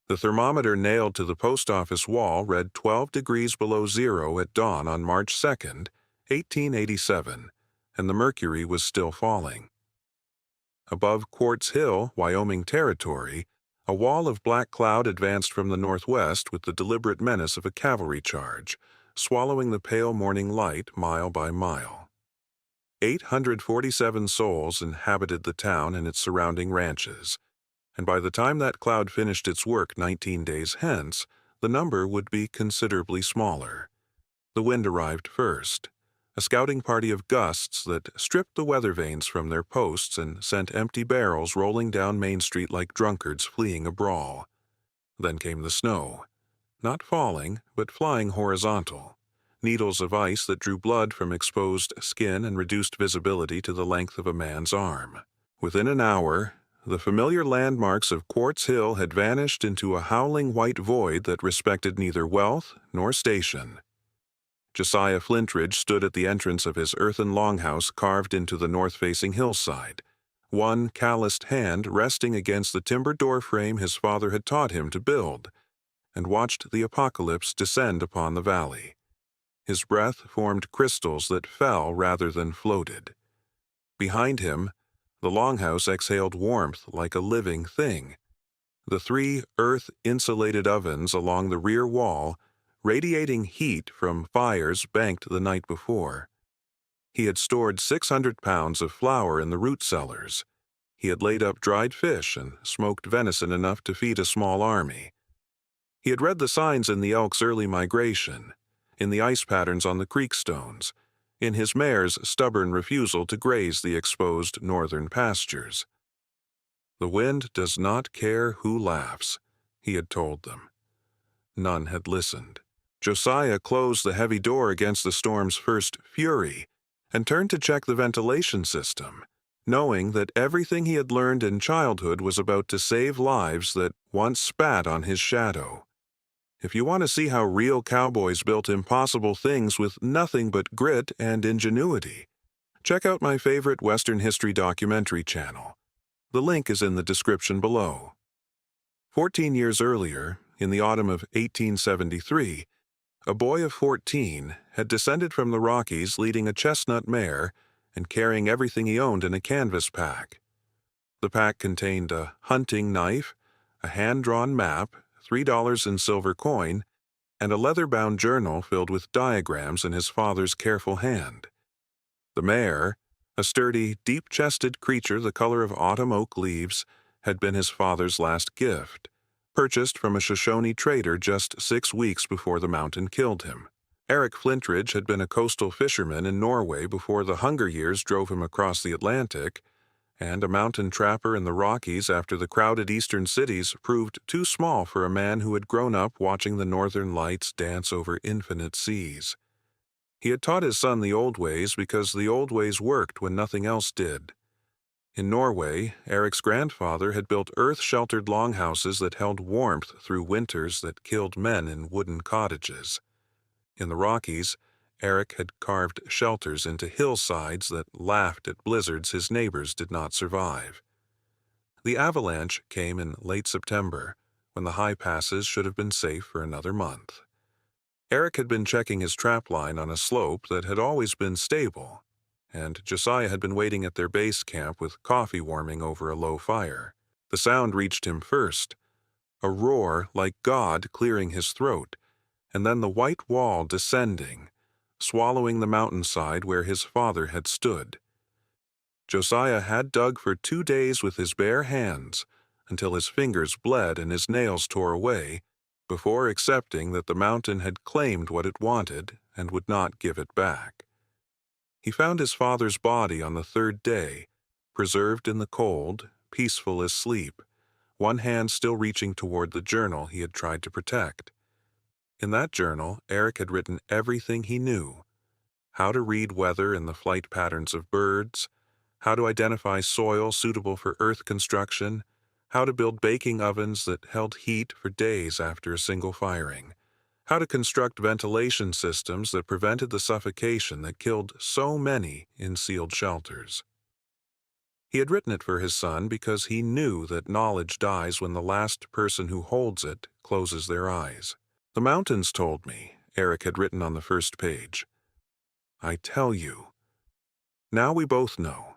The thermometer nailed to the post office wall read 12 degrees below zero at dawn on March 2nd, 1887, and the mercury was still falling. Above Quartz Hill, Wyoming Territory, a wall of black cloud advanced from the northwest with the deliberate menace of a cavalry charge, swallowing the pale morning light mile by mile. 847 souls inhabited the town and its surrounding ranches, and by the time that cloud finished its work 19 days hence, the number would be considerably smaller. The wind arrived first, a scouting party of gusts that stripped the weather vanes from their posts and sent empty barrels rolling down Main Street like drunkards fleeing a brawl. Then came the snow, not falling, but flying horizontal, needles of ice that drew blood from exposed skin and reduced visibility to the length of a man's arm. Within an hour, the familiar landmarks of Quartz Hill had vanished into a howling white void that respected neither wealth nor station. Josiah Flintridge stood at the entrance of his earthen longhouse carved into the north-facing hillside, one calloused hand resting against the timber doorframe his father had taught him to build, and watched the apocalypse descend upon the valley. His breath formed crystals that fell rather than floated. Behind him, the longhouse exhaled warmth like a living thing. The 3 earth-insulated ovens along the rear wall radiating heat from fires banked the night before. He had stored 600 pounds of flour in the root cellars. He had laid up dried fish and smoked venison enough to feed a small army. He had read the signs in the elk's early migration, in the ice patterns on the creek stones, in his mare's stubborn refusal to graze the exposed northern pastures. "The wind does not care who laughs," he had told them. None had listened. Josiah closed the heavy door against the storm's first fury and turned to check the ventilation system, knowing that everything he had learned in childhood was about to save lives that once spat on his shadow. If you want to see how real cowboys built impossible things with nothing but grit and ingenuity, check out my favorite Western history documentary channel. The link is in the description below. 14 years earlier, in the autumn of 1873, a boy of 14 had descended from the Rockies leading a chestnut mare and carrying everything he owned in a canvas pack. The pack contained a hunting knife, a hand-drawn map, $3 in silver coin, and a leather-bound journal filled with diagrams in his father's careful hand. The mare, a sturdy, deep-chested creature the color of autumn oak leaves, had been his father's last gift, purchased from a Shoshone trader just 6 weeks before the mountain killed him. Eric Flintridge had been a coastal fisherman in Norway before the Hunger Years drove him across the Atlantic, and a mountain trapper in the Rockies after the crowded eastern cities proved too small for a man who had grown up watching the northern lights dance over infinite seas. He had taught his son the old ways because the old ways worked when nothing else did. In Norway, Eric's grandfather had built earth-sheltered longhouses that held warmth through winters that killed men in wooden cottages. In the Rockies, Eric had carved shelters into hillsides that laughed at blizzards his neighbors did not survive. The avalanche came in late September, when the high passes should have been safe for another month. Eric had been checking his trap line on a slope that had always been stable, and Josiah had been waiting at their base camp with coffee warming over a low fire. The sound reached him first, a roar like God clearing his throat, and then the white wall descending, swallowing the mountainside where his father had stood. Josiah had dug for 2 days with his bare hands, until his fingers bled and his nails tore away, before accepting that the mountain had claimed what it wanted and would not give it back. He found his father's body on the 3rd day, preserved in the cold, peaceful as sleep, one hand still reaching toward the journal he had tried to protect. In that journal, Eric had written everything he knew: how to read weather in the flight patterns of birds, how to identify soil suitable for earth construction, how to build baking ovens that held heat for days after a single firing, how to construct ventilation systems that prevented the suffocation that killed so many in sealed shelters. He had written it for his son because he knew that knowledge dies when the last person who holds it closes their eyes. "The mountains told me," Eric had written on the first page. "I tell you." Now we both know.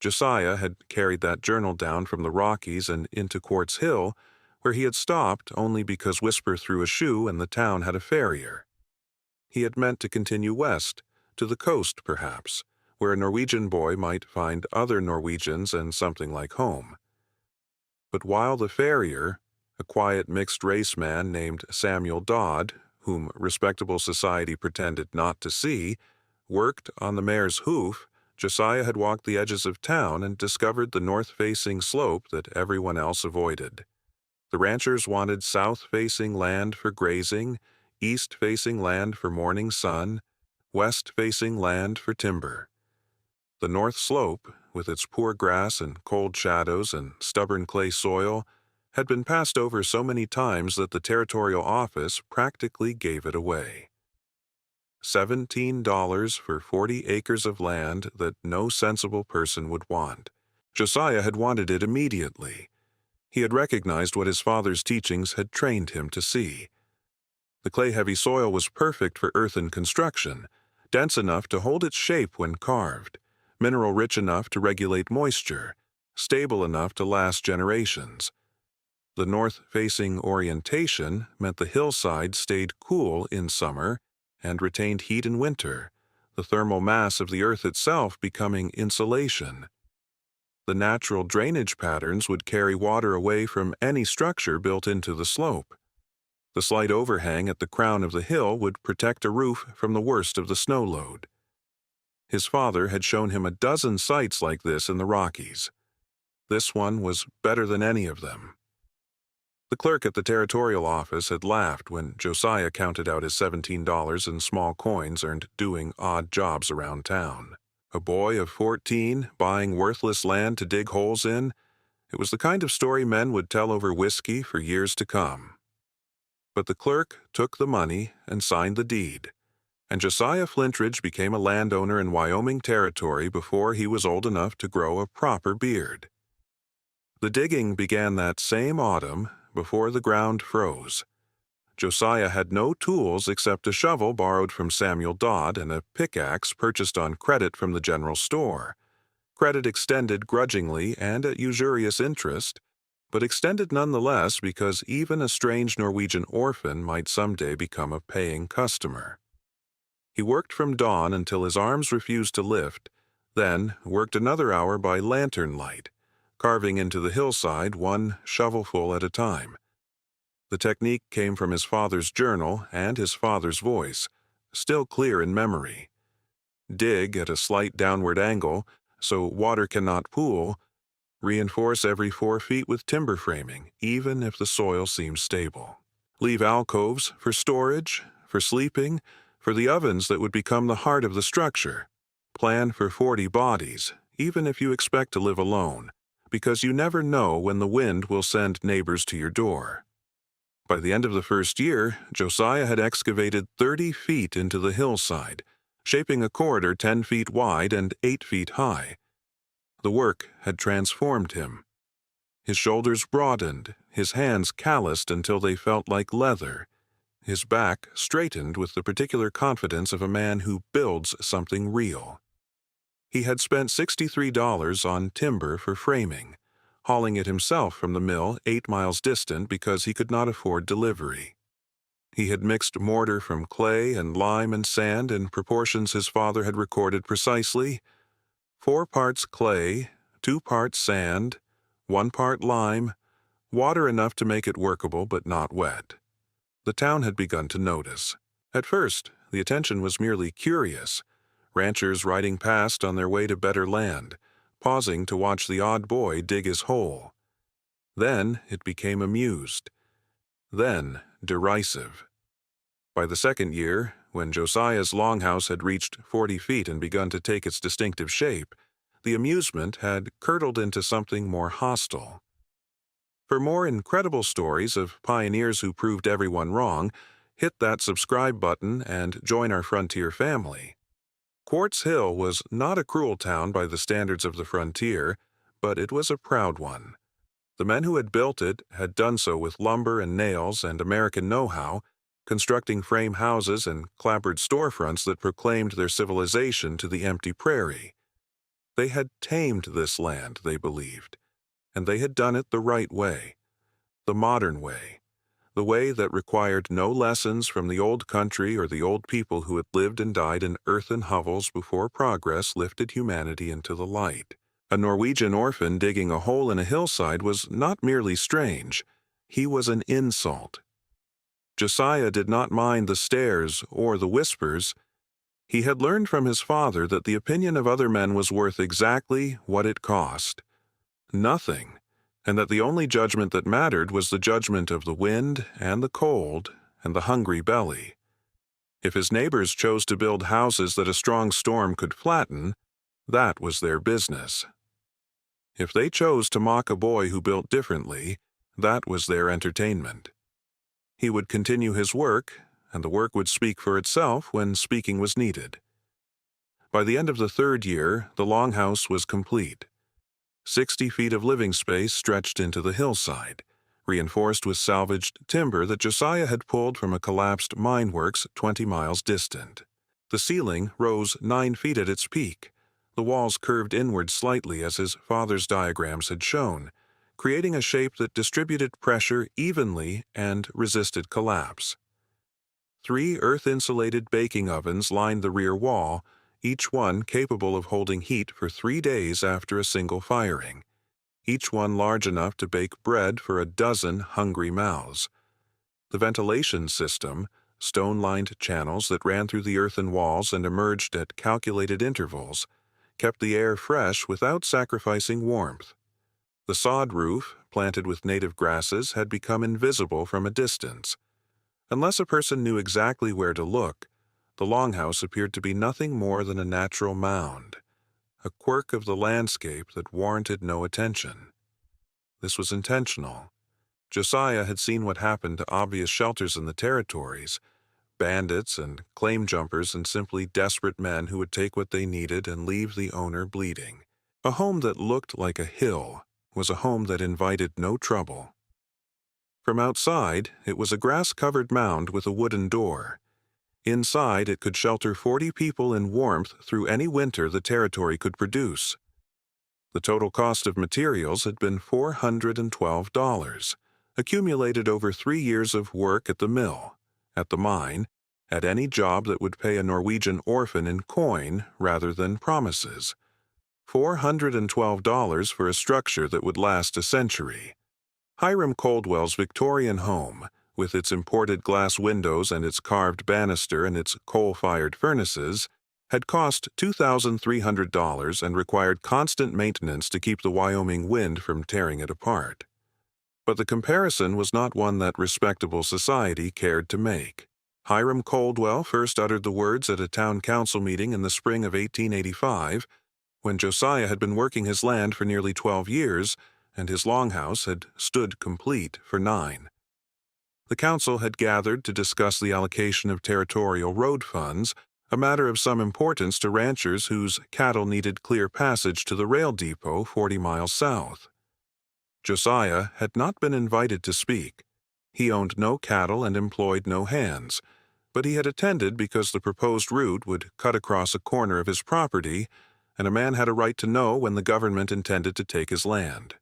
Josiah had carried that journal down from the Rockies and into Quartz Hill, where he had stopped only because Whisper threw a shoe and the town had a farrier. He had meant to continue west, to the coast perhaps, where a Norwegian boy might find other Norwegians and something like home. But while the farrier, a quiet mixed-race man named Samuel Dodd, whom respectable society pretended not to see, worked on the mare's hoof, Josiah had walked the edges of town and discovered the north-facing slope that everyone else avoided. The ranchers wanted south-facing land for grazing, east-facing land for morning sun, west-facing land for timber. The north slope, with its poor grass and cold shadows and stubborn clay soil, had been passed over so many times that the territorial office practically gave it away. $17 for 40 acres of land that no sensible person would want. Josiah had wanted it immediately. He had recognized what his father's teachings had trained him to see. The clay-heavy soil was perfect for earthen construction, dense enough to hold its shape when carved, mineral-rich enough to regulate moisture, stable enough to last generations. The north-facing orientation meant the hillside stayed cool in summer and retained heat in winter, the thermal mass of the earth itself becoming insulation. The natural drainage patterns would carry water away from any structure built into the slope. The slight overhang at the crown of the hill would protect a roof from the worst of the snow load. His father had shown him a dozen sites like this in the Rockies. This one was better than any of them. The clerk at the territorial office had laughed when Josiah counted out his $17 in small coins earned doing odd jobs around town. A boy of 14 buying worthless land to dig holes in, it was the kind of story men would tell over whiskey for years to come. But the clerk took the money and signed the deed, and Josiah Flintridge became a landowner in Wyoming Territory before he was old enough to grow a proper beard. The digging began that same autumn, before the ground froze. Josiah had no tools except a shovel borrowed from Samuel Dodd and a pickaxe purchased on credit from the general store. Credit extended grudgingly and at usurious interest, but extended nonetheless because even a strange Norwegian orphan might someday become a paying customer. He worked from dawn until his arms refused to lift, then worked another hour by lantern light, carving into the hillside one shovelful at a time. The technique came from his father's journal and his father's voice, still clear in memory. Dig at a slight downward angle, so water cannot pool. Reinforce every 4 feet with timber framing, even if the soil seems stable. Leave alcoves for storage, for sleeping, for the ovens that would become the heart of the structure. Plan for 40 bodies, even if you expect to live alone, because you never know when the wind will send neighbors to your door. By the end of the first year, Josiah had excavated 30 feet into the hillside, shaping a corridor 10 feet wide and 8 feet high. The work had transformed him. His shoulders broadened, his hands calloused until they felt like leather, his back straightened with the particular confidence of a man who builds something real. He had spent $63 on timber for framing, hauling it himself from the mill 8 miles distant because he could not afford delivery. He had mixed mortar from clay and lime and sand in proportions his father had recorded precisely: 4 parts clay, 2 parts sand, 1 part lime, water enough to make it workable but not wet. The town had begun to notice. At first, the attention was merely curious, ranchers riding past on their way to better land, pausing to watch the odd boy dig his hole. Then it became amused. Then derisive. By the second year, when Josiah's Longhouse had reached 40 feet and begun to take its distinctive shape, the amusement had curdled into something more hostile. For more incredible stories of pioneers who proved everyone wrong, hit that subscribe button and join our Frontier family. Quartz Hill was not a cruel town by the standards of the frontier, but it was a proud one. The men who had built it had done so with lumber and nails and American know-how, constructing frame houses and clapboard storefronts that proclaimed their civilization to the empty prairie. They had tamed this land, they believed, and they had done it the right way, the modern way, the way that required no lessons from the old country or the old people who had lived and died in earthen hovels before progress lifted humanity into the light. A Norwegian orphan digging a hole in a hillside was not merely strange, he was an insult. Josiah did not mind the stares or the whispers. He had learned from his father that the opinion of other men was worth exactly what it cost, nothing, and that the only judgment that mattered was the judgment of the wind and the cold and the hungry belly. If his neighbors chose to build houses that a strong storm could flatten, that was their business. If they chose to mock a boy who built differently, that was their entertainment. He would continue his work, and the work would speak for itself when speaking was needed. By the end of the third year, the Longhouse was complete. 60 feet of living space stretched into the hillside, reinforced with salvaged timber that Josiah had pulled from a collapsed mine works 20 miles distant. The ceiling rose 9 feet at its peak. The walls curved inward slightly as his father's diagrams had shown, creating a shape that distributed pressure evenly and resisted collapse. 3 earth-insulated baking ovens lined the rear wall, each one capable of holding heat for 3 days after a single firing, each one large enough to bake bread for a dozen hungry mouths. The ventilation system, stone-lined channels that ran through the earthen walls and emerged at calculated intervals, kept the air fresh without sacrificing warmth. The sod roof, planted with native grasses, had become invisible from a distance. Unless a person knew exactly where to look, the Longhouse appeared to be nothing more than a natural mound, a quirk of the landscape that warranted no attention. This was intentional. Josiah had seen what happened to obvious shelters in the territories, bandits and claim jumpers and simply desperate men who would take what they needed and leave the owner bleeding. A home that looked like a hill was a home that invited no trouble. From outside, it was a grass-covered mound with a wooden door. Inside, it could shelter 40 people in warmth through any winter the territory could produce. The total cost of materials had been $412, accumulated over 3 years of work at the mill, at the mine, at any job that would pay a Norwegian orphan in coin rather than promises. $412 for a structure that would last a century. Hiram Coldwell's Victorian home, with its imported glass windows and its carved banister and its coal-fired furnaces, had cost $2,300 and required constant maintenance to keep the Wyoming wind from tearing it apart. But the comparison was not one that respectable society cared to make. Hiram Coldwell first uttered the words at a town council meeting in the spring of 1885, when Josiah had been working his land for nearly 12 years, and his Longhouse had stood complete for 9. The council had gathered to discuss the allocation of territorial road funds, a matter of some importance to ranchers whose cattle needed clear passage to the rail depot 40 miles south. Josiah had not been invited to speak. He owned no cattle and employed no hands, but he had attended because the proposed route would cut across a corner of his property, and a man had a right to know when the government intended to take his land.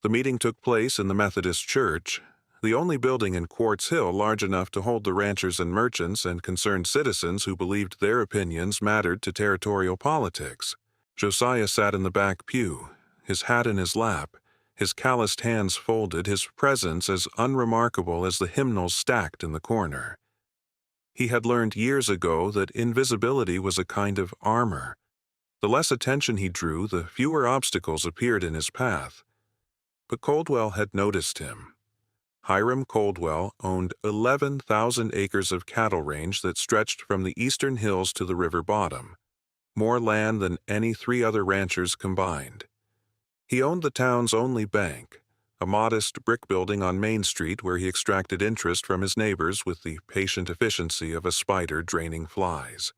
The meeting took place in the Methodist Church, the only building in Quartz Hill large enough to hold the ranchers and merchants and concerned citizens who believed their opinions mattered to territorial politics. Josiah sat in the back pew, his hat in his lap, his calloused hands folded, his presence as unremarkable as the hymnals stacked in the corner. He had learned years ago that invisibility was a kind of armor. The less attention he drew, the fewer obstacles appeared in his path. But Coldwell had noticed him. Hiram Coldwell owned 11,000 acres of cattle range that stretched from the eastern hills to the river bottom, more land than any 3 other ranchers combined. He owned the town's only bank, a modest brick building on Main Street where he extracted interest from his neighbors with the patient efficiency of a spider draining flies.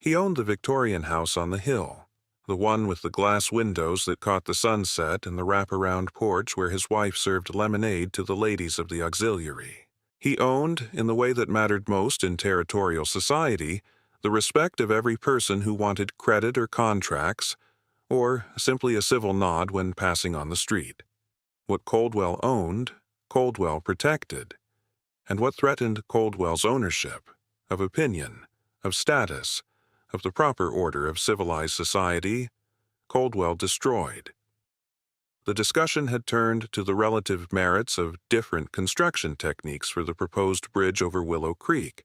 He owned the Victorian house on the hill, the one with the glass windows that caught the sunset and the wraparound porch where his wife served lemonade to the ladies of the auxiliary. He owned, in the way that mattered most in territorial society, the respect of every person who wanted credit or contracts, or simply a civil nod when passing on the street. What Coldwell owned, Coldwell protected. And what threatened Coldwell's ownership, of opinion, of status, of the proper order of civilized society, Coldwell destroyed. The discussion had turned to the relative merits of different construction techniques for the proposed bridge over Willow Creek,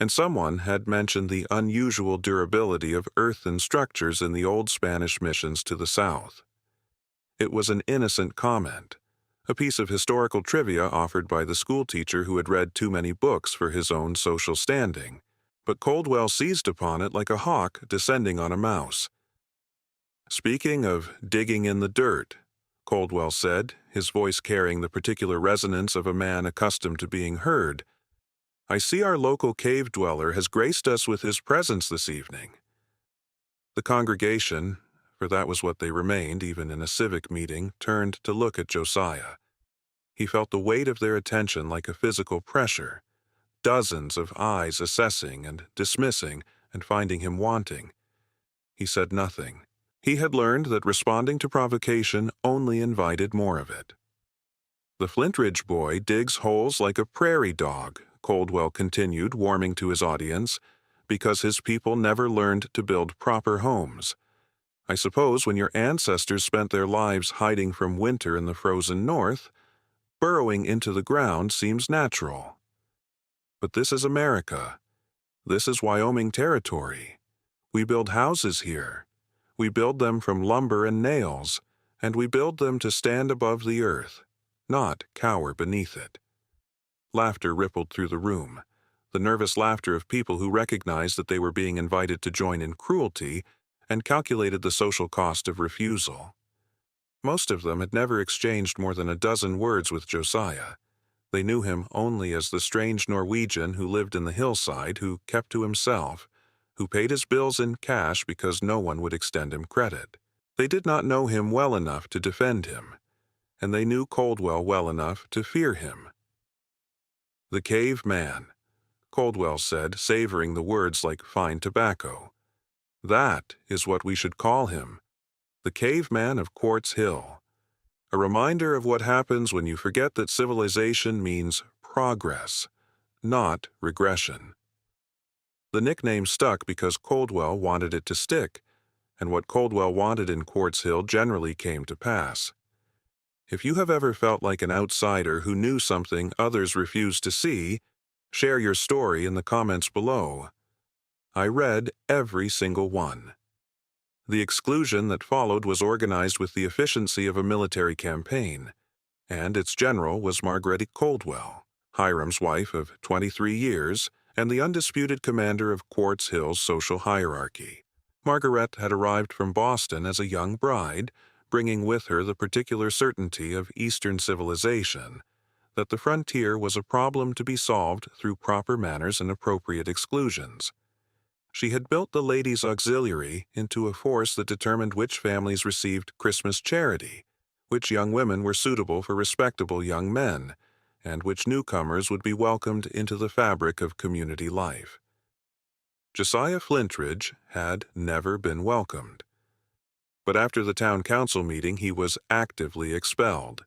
and someone had mentioned the unusual durability of earthen structures in the old Spanish missions to the south. It was an innocent comment, a piece of historical trivia offered by the schoolteacher who had read too many books for his own social standing, but Coldwell seized upon it like a hawk descending on a mouse. "Speaking of digging in the dirt," Coldwell said, his voice carrying the particular resonance of a man accustomed to being heard, "I see our local cave dweller has graced us with his presence this evening." The congregation, for that was what they remained even in a civic meeting, turned to look at Josiah. He felt the weight of their attention like a physical pressure, dozens of eyes assessing and dismissing and finding him wanting. He said nothing. He had learned that responding to provocation only invited more of it. "The Flintridge boy digs holes like a prairie dog," Coldwell continued, warming to his audience, "because his people never learned to build proper homes. I suppose when your ancestors spent their lives hiding from winter in the frozen north, burrowing into the ground seems natural. But this is America. This is Wyoming territory. We build houses here. We build them from lumber and nails, and we build them to stand above the earth, not cower beneath it." Laughter rippled through the room, the nervous laughter of people who recognized that they were being invited to join in cruelty and calculated the social cost of refusal. Most of them had never exchanged more than a dozen words with Josiah. They knew him only as the strange Norwegian who lived in the hillside, who kept to himself, who paid his bills in cash because no one would extend him credit. They did not know him well enough to defend him, and they knew Coldwell well enough to fear him. "The cave man," Coldwell said, savoring the words like fine tobacco. "That is what we should call him, the caveman of Quartz Hill. A reminder of what happens when you forget that civilization means progress, not regression." The nickname stuck because Coldwell wanted it to stick, and what Coldwell wanted in Quartz Hill generally came to pass. If you have ever felt like an outsider who knew something others refused to see, share your story in the comments below. I read every single one. The exclusion that followed was organized with the efficiency of a military campaign, and its general was Margaret Coldwell, Hiram's wife of 23 years, and the undisputed commander of Quartz Hill's social hierarchy. Margaret had arrived from Boston as a young bride, bringing with her the particular certainty of Eastern civilization, that the frontier was a problem to be solved through proper manners and appropriate exclusions. She had built the ladies' auxiliary into a force that determined which families received Christmas charity, which young women were suitable for respectable young men, and which newcomers would be welcomed into the fabric of community life. Josiah Flintridge had never been welcomed. But after the town council meeting, he was actively expelled.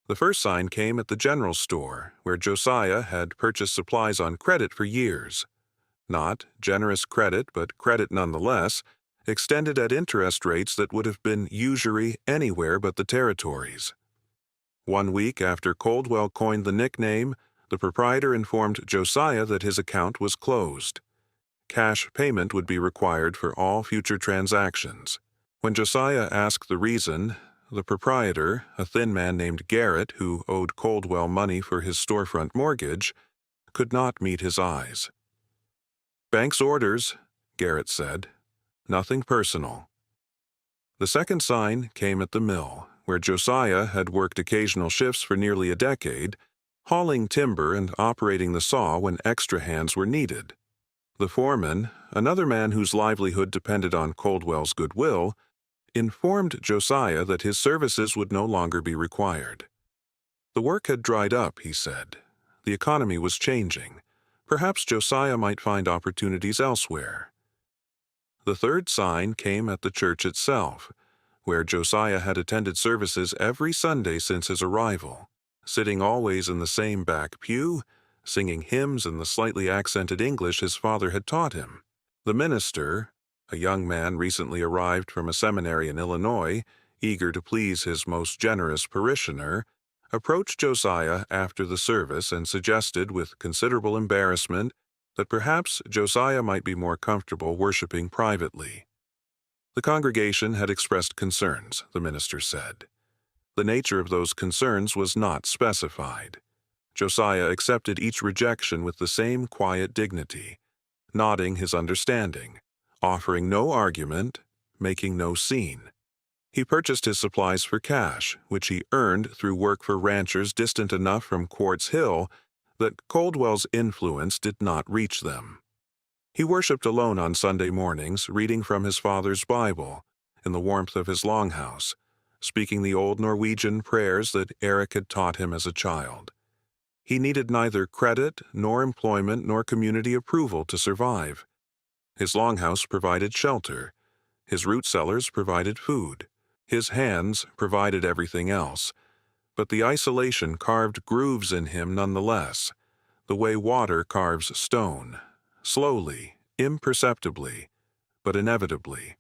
The first sign came at the general store, where Josiah had purchased supplies on credit for years. Not generous credit, but credit nonetheless, extended at interest rates that would have been usury anywhere but the territories. 1 week after Coldwell coined the nickname, the proprietor informed Josiah that his account was closed. Cash payment would be required for all future transactions. When Josiah asked the reason, the proprietor, a thin man named Garrett who owed Coldwell money for his storefront mortgage, could not meet his eyes. "Bank's orders," Garrett said. "Nothing personal." The second sign came at the mill, where Josiah had worked occasional shifts for nearly a decade, hauling timber and operating the saw when extra hands were needed. The foreman, another man whose livelihood depended on Coldwell's goodwill, informed Josiah that his services would no longer be required. The work had dried up, he said. The economy was changing. Perhaps Josiah might find opportunities elsewhere. The third sign came at the church itself, where Josiah had attended services every Sunday since his arrival, sitting always in the same back pew, singing hymns in the slightly accented English his father had taught him. The minister, a young man recently arrived from a seminary in Illinois, eager to please his most generous parishioner, approached Josiah after the service and suggested with considerable embarrassment that perhaps Josiah might be more comfortable worshiping privately. The congregation had expressed concerns, the minister said. The nature of those concerns was not specified. Josiah accepted each rejection with the same quiet dignity, nodding his understanding, offering no argument, making no scene. He purchased his supplies for cash, which he earned through work for ranchers distant enough from Quartz Hill that Coldwell's influence did not reach them. He worshipped alone on Sunday mornings, reading from his father's Bible, in the warmth of his Longhouse, speaking the old Norwegian prayers that Eric had taught him as a child. He needed neither credit, nor employment, nor community approval to survive. His Longhouse provided shelter. His root cellars provided food. His hands provided everything else, but the isolation carved grooves in him nonetheless, the way water carves stone, slowly, imperceptibly, but inevitably.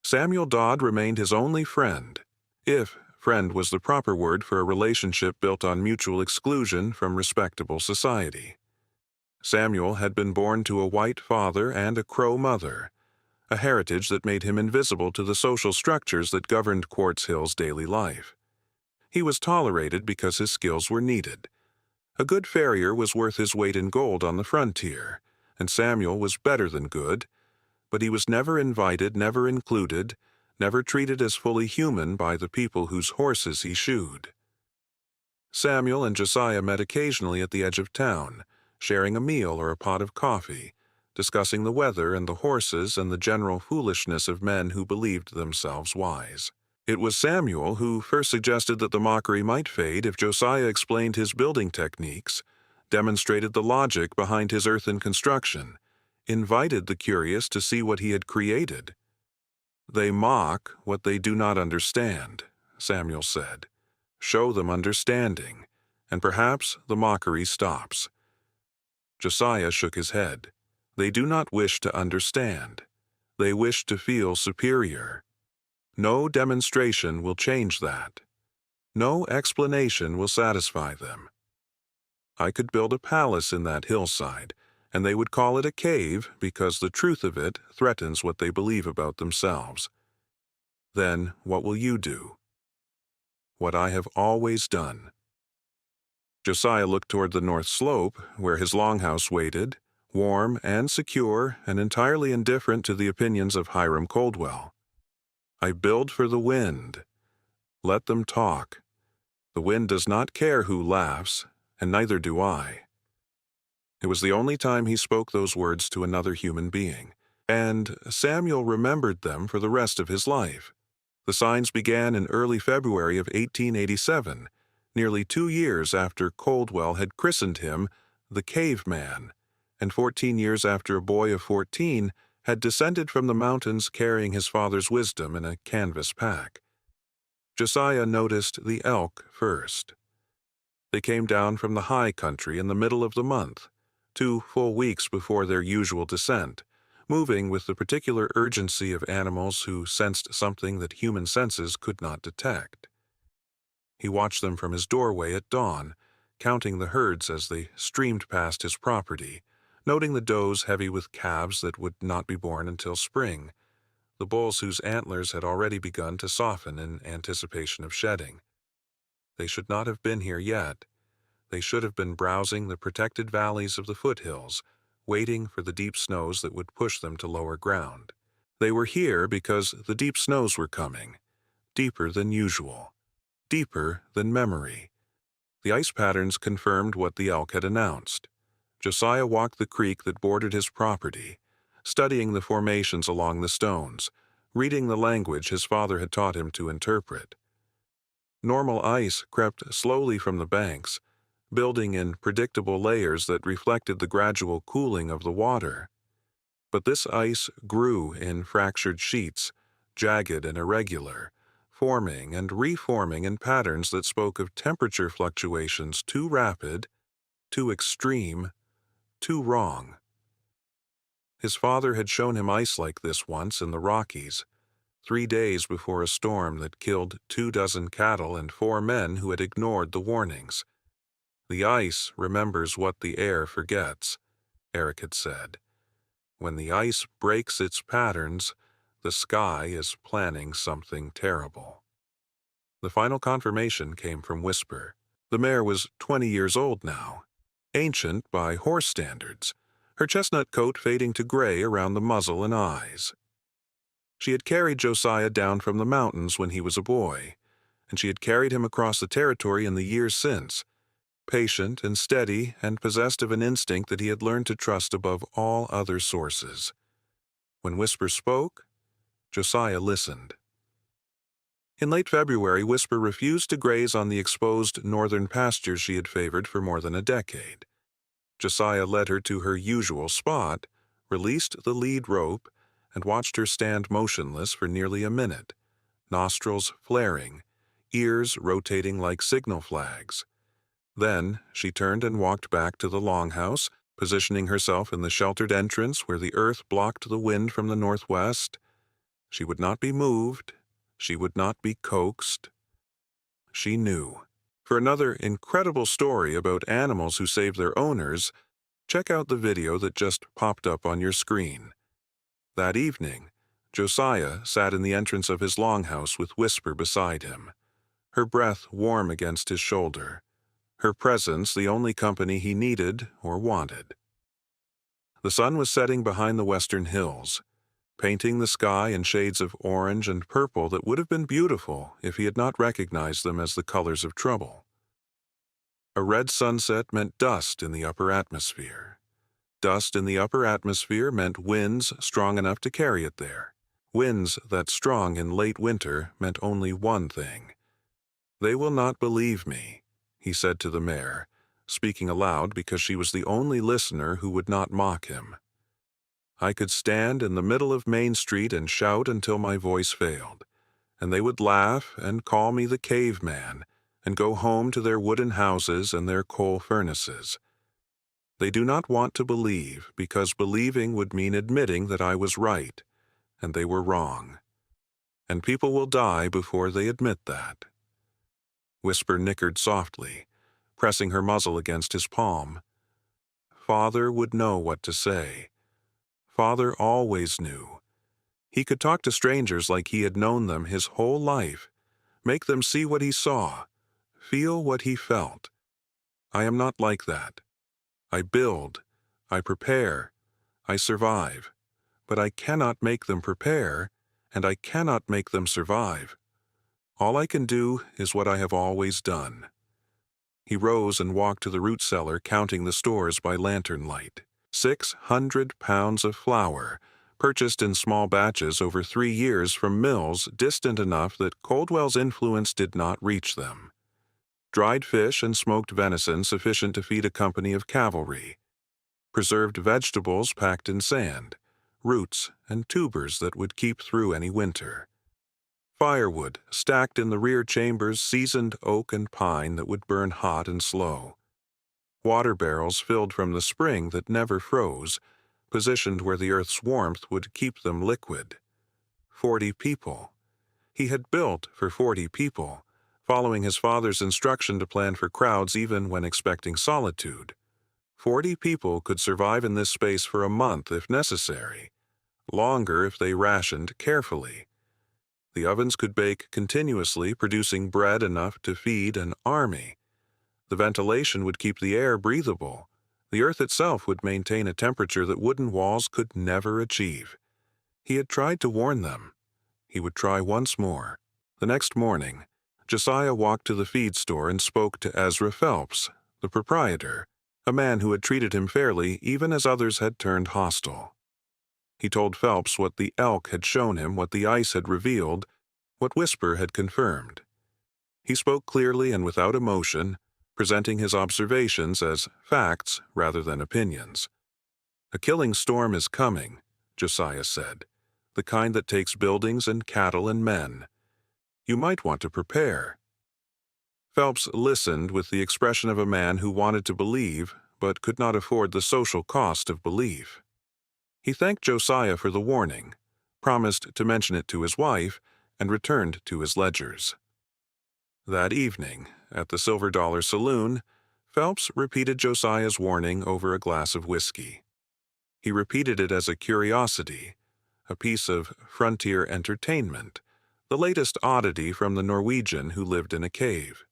Samuel Dodd remained his only friend, if friend was the proper word for a relationship built on mutual exclusion from respectable society. Samuel had been born to a white father and a Crow mother, a heritage that made him invisible to the social structures that governed Quartz Hill's daily life. He was tolerated because his skills were needed. A good farrier was worth his weight in gold on the frontier, and Samuel was better than good, but he was never invited, never included, never treated as fully human by the people whose horses he shoed. Samuel and Josiah met occasionally at the edge of town, sharing a meal or a pot of coffee, discussing the weather and the horses and the general foolishness of men who believed themselves wise. It was Samuel who first suggested that the mockery might fade if Josiah explained his building techniques, demonstrated the logic behind his earthen construction, invited the curious to see what he had created. "They mock what they do not understand," Samuel said. "Show them understanding, and perhaps the mockery stops." Josiah shook his head. They do not wish to understand. They wish to feel superior. No demonstration will change that. No explanation will satisfy them. I could build a palace in that hillside, and they would call it a cave because the truth of it threatens what they believe about themselves. Then what will you do? What I have always done. Josiah looked toward the north slope, where his Longhouse waited, warm and secure and entirely indifferent to the opinions of Hiram Coldwell. I build for the wind. Let them talk. The wind does not care who laughs, and neither do I. It was the only time he spoke those words to another human being, and Samuel remembered them for the rest of his life. The signs began in early February of 1887, nearly 2 years after Coldwell had christened him the Caveman, and 14 years after a boy of 14 had descended from the mountains carrying his father's wisdom in a canvas pack. Josiah noticed the elk first. They came down from the high country in the middle of the month, 2 full weeks before their usual descent, moving with the particular urgency of animals who sensed something that human senses could not detect. He watched them from his doorway at dawn, counting the herds as they streamed past his property, noting the does heavy with calves that would not be born until spring, the bulls whose antlers had already begun to soften in anticipation of shedding. They should not have been here yet. They should have been browsing the protected valleys of the foothills, waiting for the deep snows that would push them to lower ground. They were here because the deep snows were coming, deeper than usual, deeper than memory. The ice patterns confirmed what the elk had announced. Josiah walked the creek that bordered his property, studying the formations along the stones, reading the language his father had taught him to interpret. Normal ice crept slowly from the banks, building in predictable layers that reflected the gradual cooling of the water. But this ice grew in fractured sheets, jagged and irregular, forming and reforming in patterns that spoke of temperature fluctuations too rapid, too extreme, too wrong. His father had shown him ice like this once in the Rockies, 3 days before a storm that killed 24 cattle and 4 men who had ignored the warnings. "The ice remembers what the air forgets," Eric had said. "When the ice breaks its patterns, the sky is planning something terrible." The final confirmation came from Whisper. The mare was 20 years old now, ancient by horse standards, her chestnut coat fading to gray around the muzzle and eyes. She had carried Josiah down from the mountains when he was a boy, and she had carried him across the territory in the years since, patient and steady and possessed of an instinct that he had learned to trust above all other sources. When Whisper spoke, Josiah listened. In late February, Whisper refused to graze on the exposed northern pastures she had favored for more than a decade. Josiah led her to her usual spot, released the lead rope, and watched her stand motionless for nearly a minute, nostrils flaring, ears rotating like signal flags. Then she turned and walked back to the Longhouse, positioning herself in the sheltered entrance where the earth blocked the wind from the northwest. She would not be moved. She would not be coaxed. She knew. For another incredible story about animals who save their owners, check out the video that just popped up on your screen. That evening, Josiah sat in the entrance of his longhouse with Whisper beside him, her breath warm against his shoulder, her presence the only company he needed or wanted. The sun was setting behind the western hills, painting the sky in shades of orange and purple that would have been beautiful if he had not recognized them as the colors of trouble. A red sunset meant dust in the upper atmosphere. Dust in the upper atmosphere meant winds strong enough to carry it there. Winds that strong in late winter meant only one thing. "They will not believe me," he said to the mare, speaking aloud because she was the only listener who would not mock him. "I could stand in the middle of Main Street and shout until my voice failed, and they would laugh and call me the caveman and go home to their wooden houses and their coal furnaces. They do not want to believe because believing would mean admitting that I was right and they were wrong. And people will die before they admit that." Whisper nickered softly, pressing her muzzle against his palm. Father would know what to say. Father always knew. He could talk to strangers like he had known them his whole life, make them see what he saw, feel what he felt. I am not like that. I build, I prepare, I survive, but I cannot make them prepare, and I cannot make them survive. All I can do is what I have always done. He rose and walked to the root cellar, counting the stores by lantern light. 600 pounds of flour, purchased in small batches over 3 years from mills distant enough that Coldwell's influence did not reach them. Dried fish and smoked venison sufficient to feed a company of cavalry. Preserved vegetables packed in sand, roots and tubers that would keep through any winter. Firewood stacked in the rear chambers, seasoned oak and pine that would burn hot and slow. Water barrels filled from the spring that never froze, positioned where the earth's warmth would keep them liquid. 40 people. He had built for 40 people, following his father's instruction to plan for crowds even when expecting solitude. 40 people could survive in this space for a month if necessary, longer if they rationed carefully. The ovens could bake continuously, producing bread enough to feed an army. The ventilation would keep the air breathable. The earth itself would maintain a temperature that wooden walls could never achieve. He had tried to warn them. He would try once more. The next morning, Josiah walked to the feed store and spoke to Ezra Phelps, the proprietor, a man who had treated him fairly even as others had turned hostile. He told Phelps what the elk had shown him, what the ice had revealed, what Whisper had confirmed. He spoke clearly and without emotion, presenting his observations as facts rather than opinions. "A killing storm is coming," Josiah said, "the kind that takes buildings and cattle and men. You might want to prepare." Phelps listened with the expression of a man who wanted to believe but could not afford the social cost of belief. He thanked Josiah for the warning, promised to mention it to his wife, and returned to his ledgers. That evening, at the Silver Dollar Saloon, Phelps repeated Josiah's warning over a glass of whiskey. He repeated it as a curiosity, a piece of frontier entertainment, the latest oddity from the Norwegian who lived in a cave.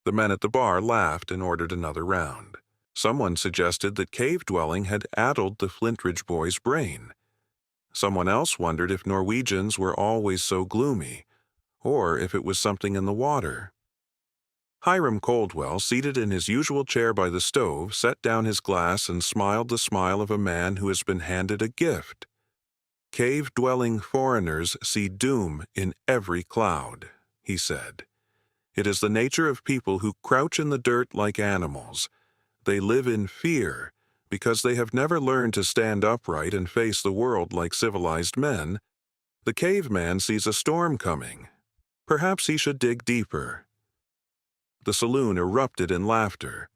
The men at the bar laughed and ordered another round. Someone suggested that cave dwelling had addled the Flintridge boy's brain. Someone else wondered if Norwegians were always so gloomy, or if it was something in the water. Hiram Coldwell, seated in his usual chair by the stove, set down his glass and smiled the smile of a man who has been handed a gift. "Cave-dwelling foreigners see doom in every cloud," he said. "It is the nature of people who crouch in the dirt like animals. They live in fear because they have never learned to stand upright and face the world like civilized men. The caveman sees a storm coming. Perhaps he should dig deeper." The saloon erupted in laughter.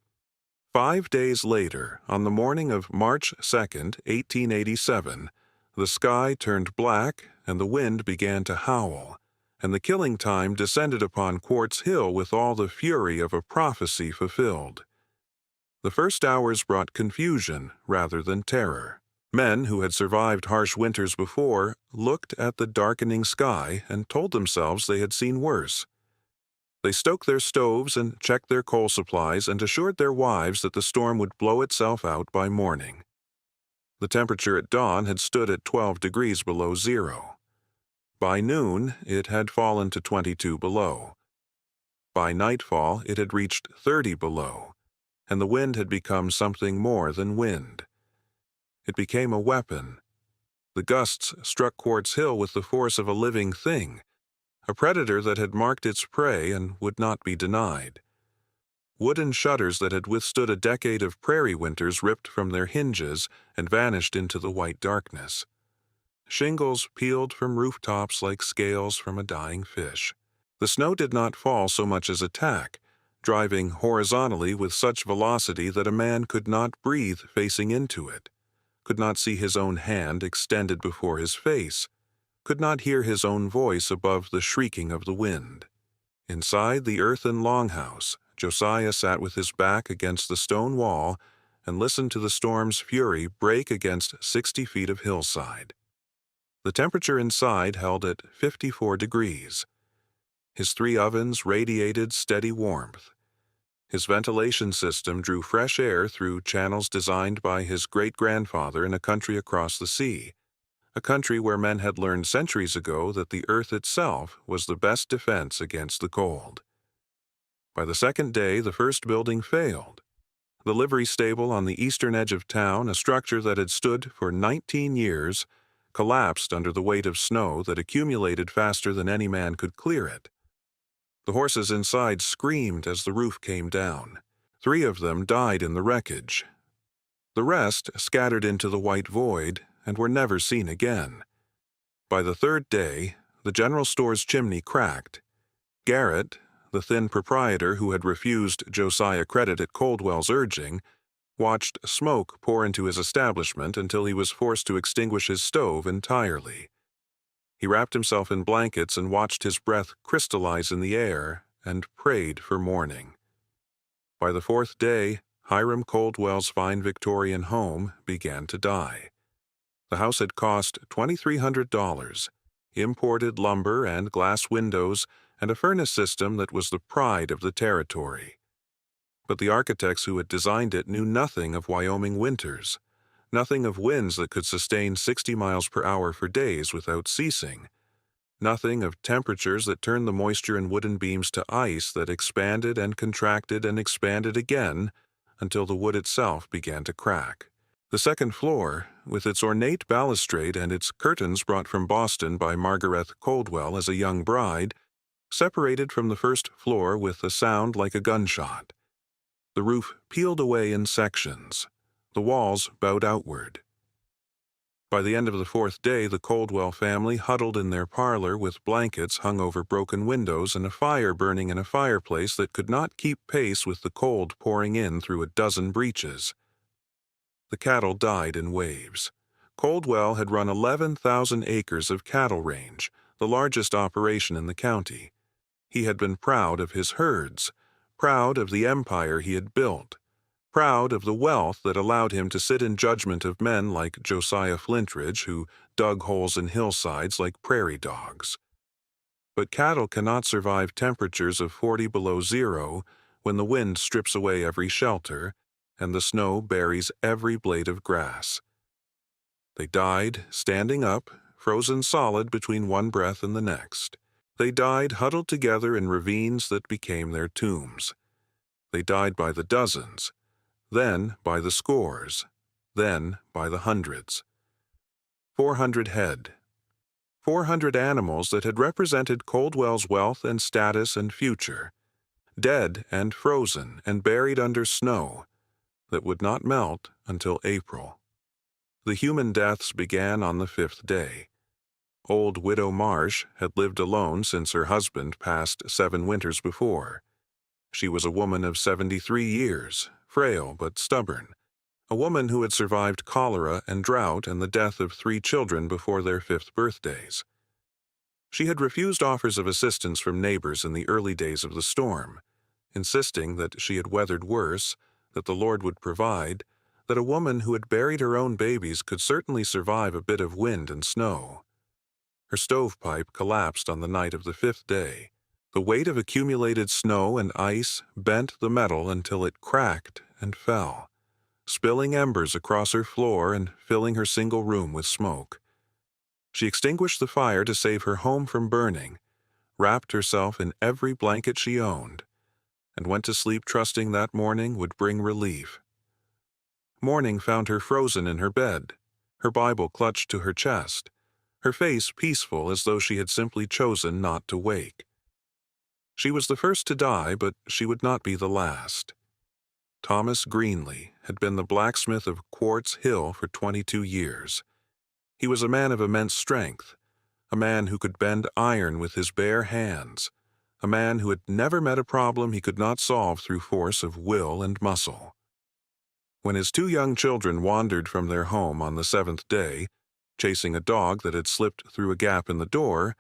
5 days later, on the morning of March 2, 1887, the sky turned black and the wind began to howl, and the killing time descended upon Quartz Hill with all the fury of a prophecy fulfilled. The first hours brought confusion rather than terror. Men who had survived harsh winters before looked at the darkening sky and told themselves they had seen worse. They stoked their stoves and checked their coal supplies and assured their wives that the storm would blow itself out by morning. The temperature at dawn had stood at 12 degrees below zero. By noon, it had fallen to 22 below. By nightfall, it had reached 30 below, and the wind had become something more than wind. It became a weapon. The gusts struck Quartz Hill with the force of a living thing, a predator that had marked its prey and would not be denied. Wooden shutters that had withstood a decade of prairie winters ripped from their hinges and vanished into the white darkness. Shingles peeled from rooftops like scales from a dying fish. The snow did not fall so much as attack, driving horizontally with such velocity that a man could not breathe facing into it, could not see his own hand extended before his face, could not hear his own voice above the shrieking of the wind. Inside the earthen longhouse, Josiah sat with his back against the stone wall and listened to the storm's fury break against 60 feet of hillside. The temperature inside held at 54 degrees. His 3 ovens radiated steady warmth. His ventilation system drew fresh air through channels designed by his great-grandfather in a country across the sea, a country where men had learned centuries ago that the earth itself was the best defense against the cold. By the second day, the first building failed. The livery stable on the eastern edge of town, a structure that had stood for 19 years, collapsed under the weight of snow that accumulated faster than any man could clear it. The horses inside screamed as the roof came down. 3 of them died in the wreckage. The rest scattered into the white void and were never seen again. By the third day, the general store's chimney cracked. Garrett, the thin proprietor who had refused Josiah credit at Coldwell's urging, watched smoke pour into his establishment until he was forced to extinguish his stove entirely. He wrapped himself in blankets and watched his breath crystallize in the air and prayed for morning. By the 4th day, Hiram Coldwell's fine Victorian home began to die. The house had cost $2,300, imported lumber and glass windows, and a furnace system that was the pride of the territory. But the architects who had designed it knew nothing of Wyoming winters, nothing of winds that could sustain 60 miles per hour for days without ceasing, nothing of temperatures that turned the moisture in wooden beams to ice that expanded and contracted and expanded again until the wood itself began to crack. The second floor, with its ornate balustrade and its curtains brought from Boston by Margaret Coldwell as a young bride, separated from the first floor with a sound like a gunshot. The roof peeled away in sections. The walls bowed outward. By the end of the fourth day, the Coldwell family huddled in their parlor with blankets hung over broken windows and a fire burning in a fireplace that could not keep pace with the cold pouring in through a dozen breaches. The cattle died in waves. Coldwell had run 11,000 acres of cattle range, the largest operation in the county. He had been proud of his herds, proud of the empire he had built, proud of the wealth that allowed him to sit in judgment of men like Josiah Flintridge, who dug holes in hillsides like prairie dogs. But cattle cannot survive temperatures of 40 below zero when the wind strips away every shelter and the snow buries every blade of grass. They died standing up, frozen solid between one breath and the next. They died huddled together in ravines that became their tombs. They died by the dozens, then by the scores, then by the hundreds. 400 head. 400 animals that had represented Coldwell's wealth and status and future, dead and frozen and buried under snow that would not melt until April. The human deaths began on the fifth day. Old Widow Marsh had lived alone since her husband passed 7 winters before. She was a woman of 73 years, frail but stubborn, a woman who had survived cholera and drought and the death of 3 children before their 5th birthdays. She had refused offers of assistance from neighbors in the early days of the storm, insisting that she had weathered worse, that the Lord would provide, that a woman who had buried her own babies could certainly survive a bit of wind and snow. Her stovepipe collapsed on the night of the 5th day. The weight of accumulated snow and ice bent the metal until it cracked and fell, spilling embers across her floor and filling her single room with smoke. She extinguished the fire to save her home from burning, wrapped herself in every blanket she owned, and went to sleep trusting that morning would bring relief. Morning found her frozen in her bed, her Bible clutched to her chest, her face peaceful as though she had simply chosen not to wake. She was the first to die, but she would not be the last. Thomas Greenlee had been the blacksmith of Quartz Hill for 22 years. He was a man of immense strength, a man who could bend iron with his bare hands, a man who had never met a problem he could not solve through force of will and muscle. When his 2 young children wandered from their home on the 7th day, chasing a dog that had slipped through a gap in the door,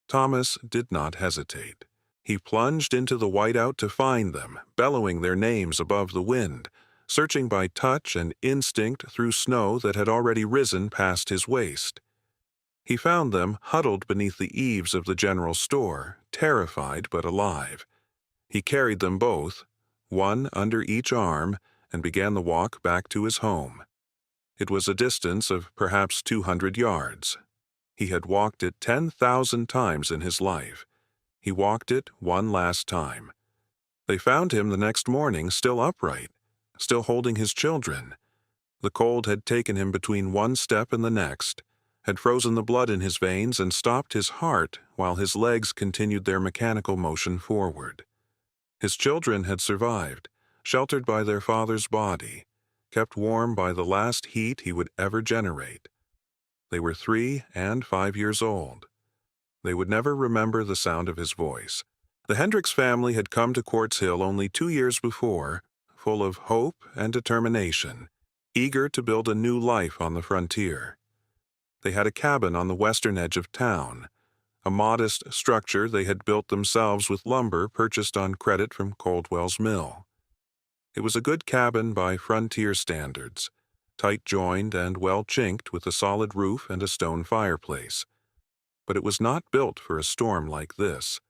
Thomas did not hesitate. He plunged into the whiteout to find them, bellowing their names above the wind, searching by touch and instinct through snow that had already risen past his waist. He found them huddled beneath the eaves of the general store, terrified but alive. He carried them both, one under each arm, and began the walk back to his home. It was a distance of perhaps 200 yards. He had walked it 10,000 times in his life. He walked it one last time. They found him the next morning still upright, still holding his children. The cold had taken him between one step and the next, had frozen the blood in his veins and stopped his heart while his legs continued their mechanical motion forward. His children had survived, sheltered by their father's body, kept warm by the last heat he would ever generate. They were 3 and 5 years old. They would never remember the sound of his voice. The Hendricks family had come to Quartz Hill only 2 years before, full of hope and determination, eager to build a new life on the frontier. They had a cabin on the western edge of town, a modest structure they had built themselves with lumber purchased on credit from Coldwell's mill. It was a good cabin by frontier standards, tight-joined and well-chinked with a solid roof and a stone fireplace. But it was not built for a storm like this.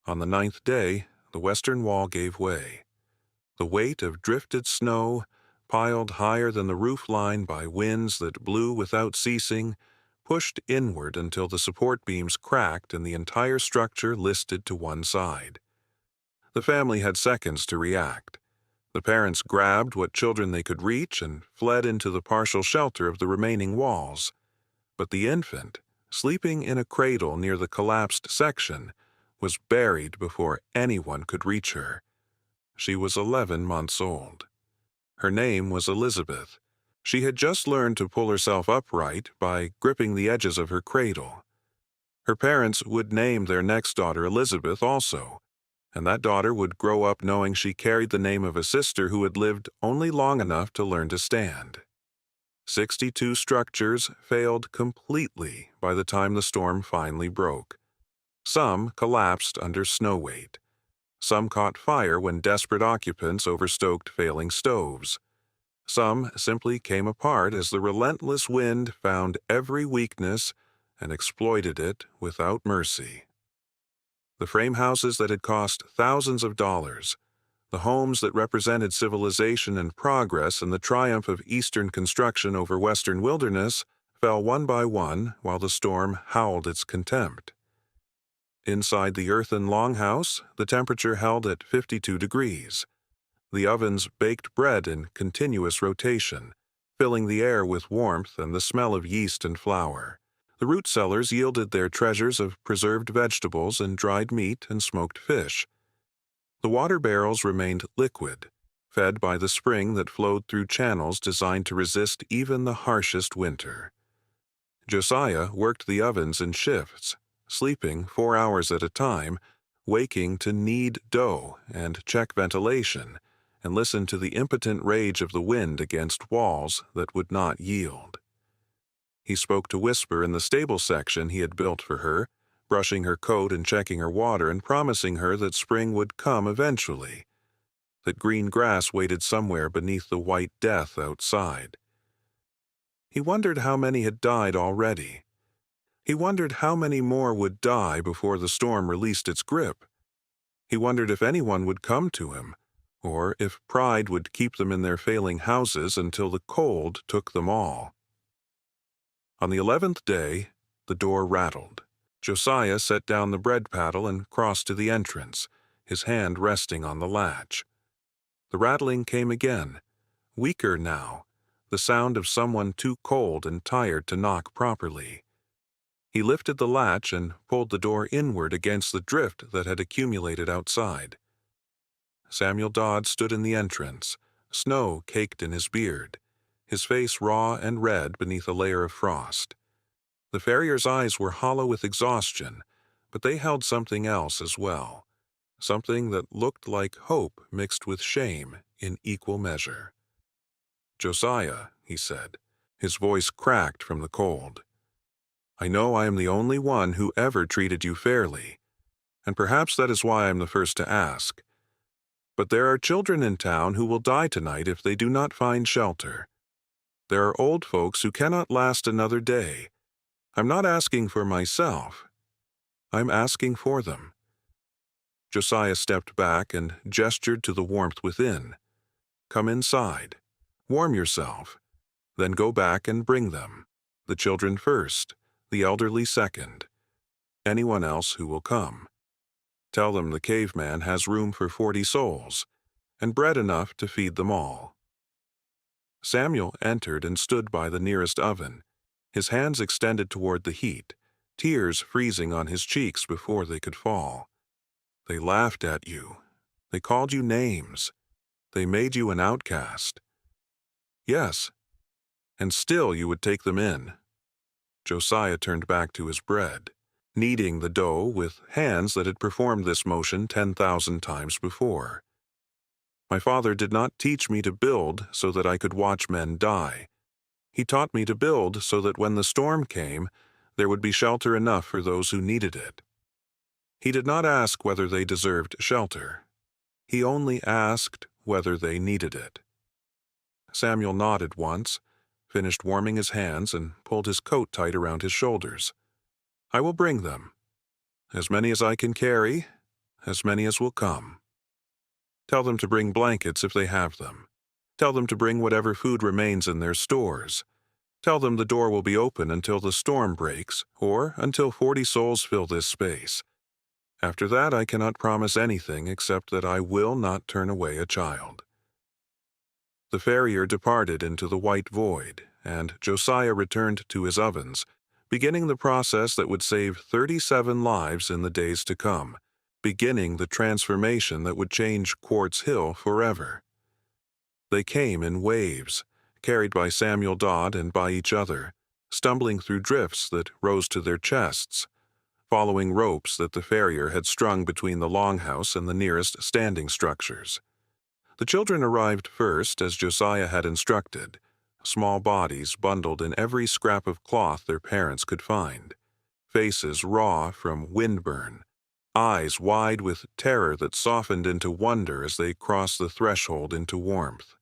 On the 9th day, the western wall gave way. The weight of drifted snow, piled higher than the roof line by winds that blew without ceasing, pushed inward until the support beams cracked and the entire structure listed to one side. The family had seconds to react. The parents grabbed what children they could reach and fled into the partial shelter of the remaining walls. But the infant, sleeping in a cradle near the collapsed section, was buried before anyone could reach her. She was 11 months old. Her name was Elizabeth. She had just learned to pull herself upright by gripping the edges of her cradle. Her parents would name their next daughter Elizabeth also, and that daughter would grow up knowing she carried the name of a sister who had lived only long enough to learn to stand. 62 structures failed completely by the time the storm finally broke. Some collapsed under snow weight. Some caught fire when desperate occupants overstoked failing stoves. Some simply came apart as the relentless wind found every weakness and exploited it without mercy. The frame houses that had cost thousands of dollars, the homes that represented civilization and progress and the triumph of Eastern construction over Western wilderness, fell one by one while the storm howled its contempt. Inside the earthen Longhouse, the temperature held at 52 degrees. The ovens baked bread in continuous rotation, filling the air with warmth and the smell of yeast and flour. The root cellars yielded their treasures of preserved vegetables and dried meat and smoked fish. The water barrels remained liquid, fed by the spring that flowed through channels designed to resist even the harshest winter. Josiah worked the ovens in shifts, sleeping 4 hours at a time, waking to knead dough and check ventilation, and listen to the impotent rage of the wind against walls that would not yield. He spoke to Whisper in the stable section he had built for her, brushing her coat and checking her water and promising her that spring would come eventually, that green grass waited somewhere beneath the white death outside. He wondered how many had died already. He wondered how many more would die before the storm released its grip. He wondered if anyone would come to him, or if pride would keep them in their failing houses until the cold took them all. On the 11th day, the door rattled. Josiah set down the bread paddle and crossed to the entrance, his hand resting on the latch. The rattling came again, weaker now, the sound of someone too cold and tired to knock properly. He lifted the latch and pulled the door inward against the drift that had accumulated outside. Samuel Dodd stood in the entrance, snow caked in his beard, his face raw and red beneath a layer of frost. The farrier's eyes were hollow with exhaustion, but they held something else as well, something that looked like hope mixed with shame in equal measure. "Josiah," he said, his voice cracked from the cold. "I know I am the only one who ever treated you fairly, and perhaps that is why I am the first to ask. But there are children in town who will die tonight if they do not find shelter. There are old folks who cannot last another day. I'm not asking for myself. I'm asking for them." Josiah stepped back and gestured to the warmth within. "Come inside. Warm yourself. Then go back and bring them. The children first, the elderly second. Anyone else who will come. Tell them the caveman has room for 40 souls, and bread enough to feed them all." Samuel entered and stood by the nearest oven, his hands extended toward the heat, tears freezing on his cheeks before they could fall. "They laughed at you. They called you names. They made you an outcast. Yes, and still you would take them in." Josiah turned back to his bread, kneading the dough with hands that had performed this motion 10,000 times before. "My father did not teach me to build so that I could watch men die. He taught me to build so that when the storm came, there would be shelter enough for those who needed it. He did not ask whether they deserved shelter. He only asked whether they needed it." Samuel nodded once, finished warming his hands, and pulled his coat tight around his shoulders. "I will bring them. As many as I can carry, as many as will come. Tell them to bring blankets if they have them. Tell them to bring whatever food remains in their stores. Tell them the door will be open until the storm breaks, or until 40 souls fill this space. After that, I cannot promise anything except that I will not turn away a child. The farrier departed into the white void, and Josiah returned to his ovens, beginning the process that would save 37 lives in the days to come, beginning the transformation that would change Quartz Hill forever. They came in waves, carried by Samuel Dodd and by each other, stumbling through drifts that rose to their chests, following ropes that the farrier had strung between the Longhouse and the nearest standing structures. The children arrived first, as Josiah had instructed, small bodies bundled in every scrap of cloth their parents could find, faces raw from windburn, eyes wide with terror that softened into wonder as they crossed the threshold into warmth.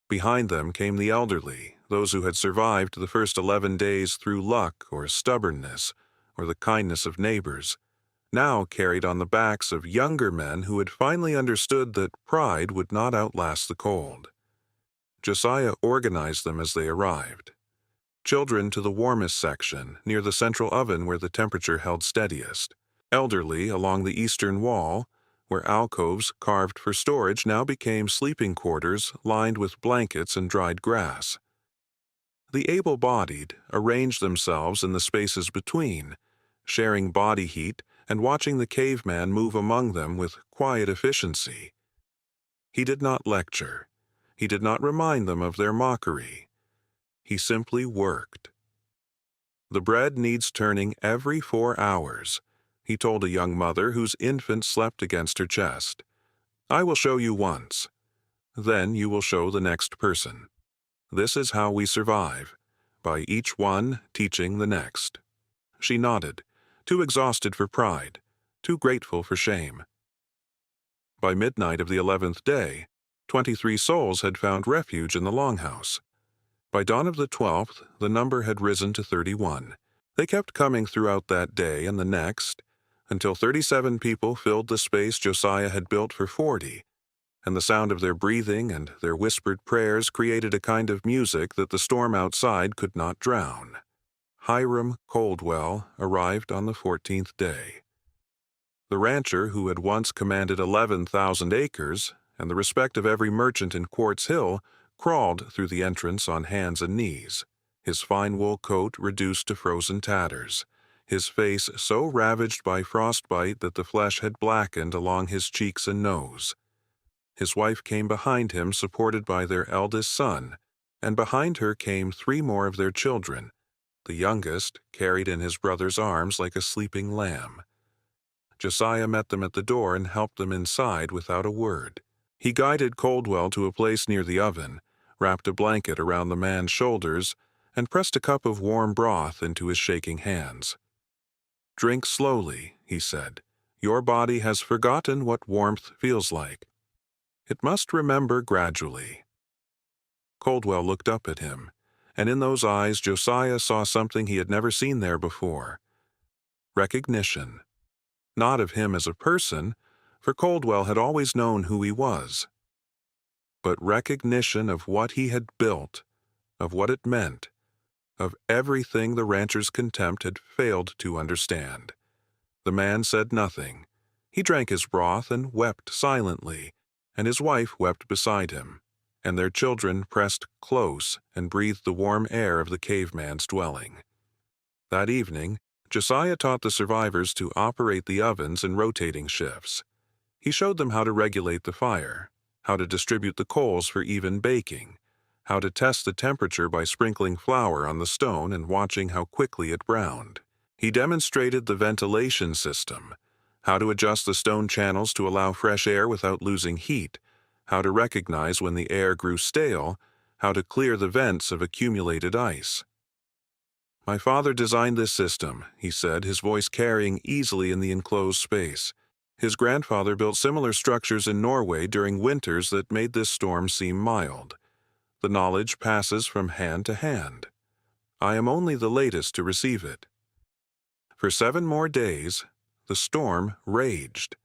Behind them came the elderly, those who had survived the first 11 days through luck or stubbornness or the kindness of neighbors, now carried on the backs of younger men who had finally understood that pride would not outlast the cold. Josiah organized them as they arrived. Children to the warmest section, near the central oven where the temperature held steadiest. Elderly along the eastern wall, where alcoves carved for storage now became sleeping quarters lined with blankets and dried grass. The able-bodied arranged themselves in the spaces between, sharing body heat and watching the caveman move among them with quiet efficiency. He did not lecture. He did not remind them of their mockery. He simply worked. The bread needs turning every 4 hours, he told a young mother whose infant slept against her chest. I will show you once. Then you will show the next person. This is how we survive, by each one teaching the next. She nodded, too exhausted for pride, too grateful for shame. By midnight of the 11th day, 23 souls had found refuge in the Longhouse. By dawn of the 12th, the number had risen to 31. They kept coming throughout that day and the next, until 37 people filled the space Josiah had built for 40, and the sound of their breathing and their whispered prayers created a kind of music that the storm outside could not drown. Hiram Coldwell arrived on the 14th day. The rancher who had once commanded 11,000 acres and the respect of every merchant in Quartz Hill crawled through the entrance on hands and knees, his fine wool coat reduced to frozen tatters, his face so ravaged by frostbite that the flesh had blackened along his cheeks and nose. His wife came behind him supported by their eldest son, and behind her came 3 more of their children, the youngest carried in his brother's arms like a sleeping lamb. Josiah met them at the door and helped them inside without a word. He guided Coldwell to a place near the oven, wrapped a blanket around the man's shoulders, and pressed a cup of warm broth into his shaking hands. Drink slowly, he said. Your body has forgotten what warmth feels like. It must remember gradually. Coldwell looked up at him, and in those eyes Josiah saw something he had never seen there before. Recognition. Not of him as a person, for Coldwell had always known who he was, but recognition of what he had built, of what it meant, of everything the rancher's contempt had failed to understand. The man said nothing. He drank his broth and wept silently, and his wife wept beside him, and their children pressed close and breathed the warm air of the caveman's dwelling. That evening, Josiah taught the survivors to operate the ovens in rotating shifts. He showed them how to regulate the fire, how to distribute the coals for even baking, how to test the temperature by sprinkling flour on the stone and watching how quickly it browned. He demonstrated the ventilation system, how to adjust the stone channels to allow fresh air without losing heat, how to recognize when the air grew stale, how to clear the vents of accumulated ice. My father designed this system, he said, his voice carrying easily in the enclosed space. His grandfather built similar structures in Norway during winters that made this storm seem mild. The knowledge passes from hand to hand. I am only the latest to receive it. For 7 more days, the storm raged.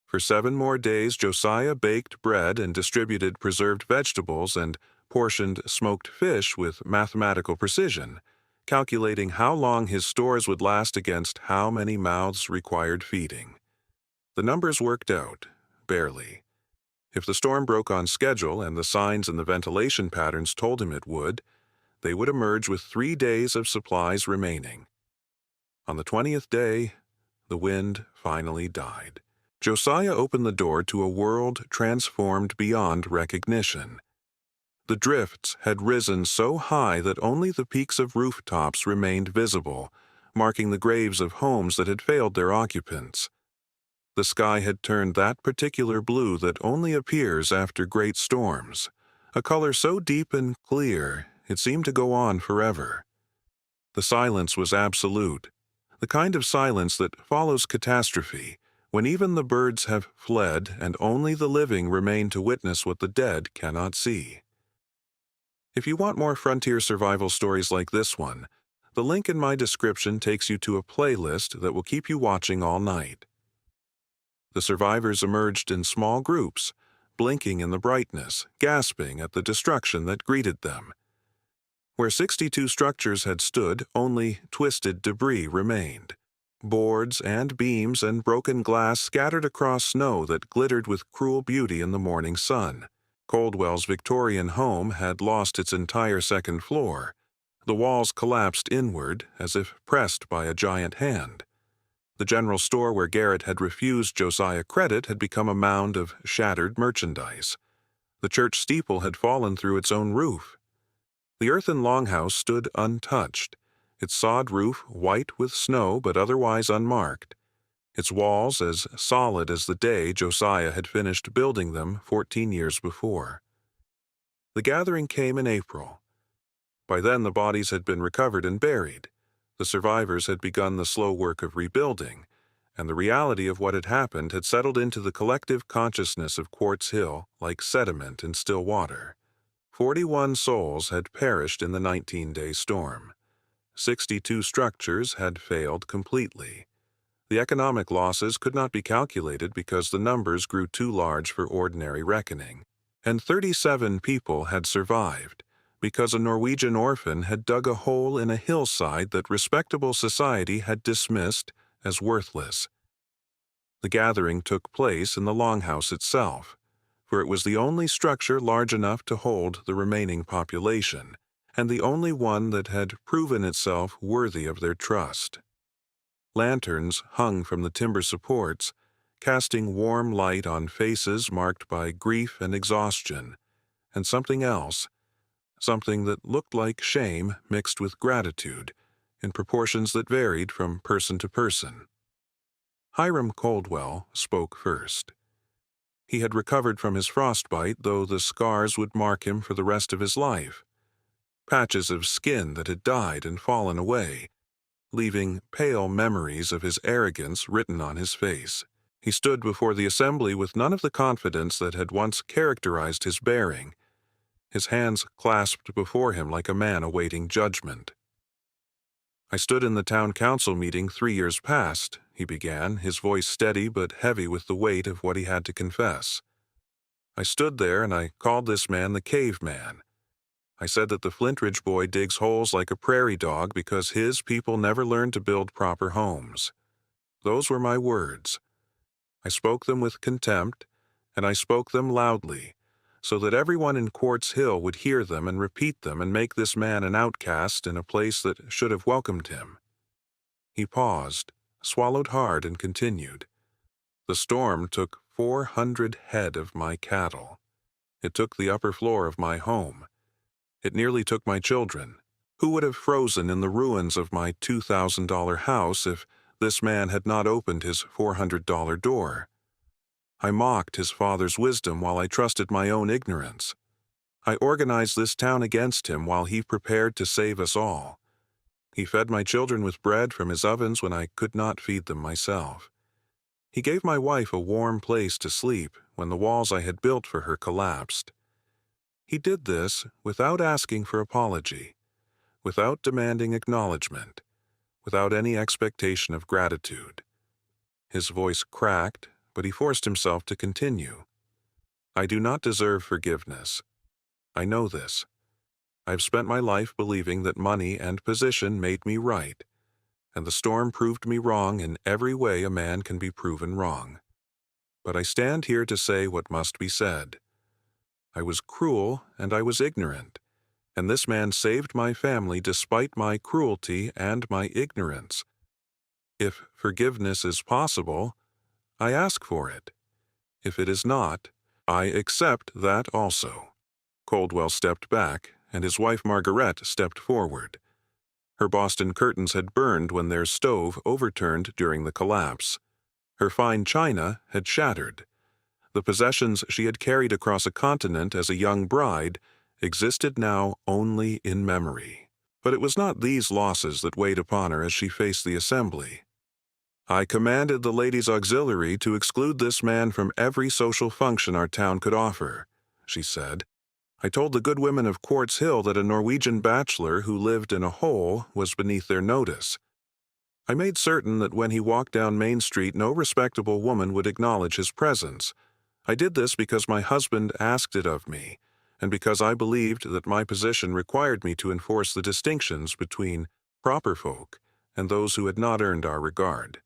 For 7 more days, Josiah baked bread and distributed preserved vegetables and portioned smoked fish with mathematical precision, calculating how long his stores would last against how many mouths required feeding. The numbers worked out, barely. If the storm broke on schedule and the signs and the ventilation patterns told him it would, they would emerge with 3 days of supplies remaining. On the 20th day, the wind finally died. Josiah opened the door to a world transformed beyond recognition. The drifts had risen so high that only the peaks of rooftops remained visible, marking the graves of homes that had failed their occupants. The sky had turned that particular blue that only appears after great storms, a color so deep and clear it seemed to go on forever. The silence was absolute, the kind of silence that follows catastrophe, when even the birds have fled and only the living remain to witness what the dead cannot see. If you want more frontier survival stories like this one, the link in my description takes you to a playlist that will keep you watching all night. The survivors emerged in small groups, blinking in the brightness, gasping at the destruction that greeted them. Where 62 structures had stood, only twisted debris remained. Boards and beams and broken glass scattered across snow that glittered with cruel beauty in the morning sun. Coldwell's Victorian home had lost its entire second floor. The walls collapsed inward, as if pressed by a giant hand. The general store where Garrett had refused Josiah credit had become a mound of shattered merchandise. The church steeple had fallen through its own roof. The earthen Longhouse stood untouched, its sod roof white with snow but otherwise unmarked, its walls as solid as the day Josiah had finished building them 14 years before. The gathering came in April. By then the bodies had been recovered and buried. The survivors had begun the slow work of rebuilding, and the reality of what had happened had settled into the collective consciousness of Quartz Hill like sediment in still water. 41 souls had perished in the 19-day storm. 62 structures had failed completely. The economic losses could not be calculated because the numbers grew too large for ordinary reckoning. And 37 people had survived, because a Norwegian orphan had dug a hole in a hillside that respectable society had dismissed as worthless. The gathering took place in the Longhouse itself, for it was the only structure large enough to hold the remaining population, and the only one that had proven itself worthy of their trust. Lanterns hung from the timber supports, casting warm light on faces marked by grief and exhaustion, and something else, something that looked like shame mixed with gratitude, in proportions that varied from person to person. Hiram Coldwell spoke first. He had recovered from his frostbite, though the scars would mark him for the rest of his life. Patches of skin that had died and fallen away, leaving pale memories of his arrogance written on his face. He stood before the assembly with none of the confidence that had once characterized his bearing, his hands clasped before him like a man awaiting judgment. "I stood in the town council meeting 3 years past," he began, his voice steady but heavy with the weight of what he had to confess. "I stood there and I called this man the caveman. I said that the Flintridge boy digs holes like a prairie dog because his people never learned to build proper homes. Those were my words. I spoke them with contempt, and I spoke them loudly, so that everyone in Quartz Hill would hear them and repeat them and make this man an outcast in a place that should have welcomed him." He paused, swallowed hard, and continued. "The storm took 400 head of my cattle. It took the upper floor of my home. It nearly took my children. Who would have frozen in the ruins of my $2,000 house if this man had not opened his $400 door? I mocked his father's wisdom while I trusted my own ignorance. I organized this town against him while he prepared to save us all. He fed my children with bread from his ovens when I could not feed them myself. He gave my wife a warm place to sleep when the walls I had built for her collapsed. He did this without asking for apology, without demanding acknowledgement, without any expectation of gratitude." His voice cracked, but he forced himself to continue. "I do not deserve forgiveness. I know this. I've spent my life believing that money and position made me right, and the storm proved me wrong in every way a man can be proven wrong. but I stand here to say what must be said. I was cruel and I was ignorant, and this man saved my family despite my cruelty and my ignorance. If forgiveness is possible, I ask for it. If it is not, I accept that also." Coldwell stepped back, and his wife Margaret stepped forward. Her Boston curtains had burned when their stove overturned during the collapse. Her fine china had shattered. The possessions she had carried across a continent as a young bride existed now only in memory. But it was not these losses that weighed upon her as she faced the assembly. "I commanded the ladies' auxiliary to exclude this man from every social function our town could offer," she said. "I told the good women of Quartz Hill that a Norwegian bachelor who lived in a hole was beneath their notice. I made certain that when he walked down Main Street no respectable woman would acknowledge his presence. I did this because my husband asked it of me, and because I believed that my position required me to enforce the distinctions between proper folk and those who had not earned our regard."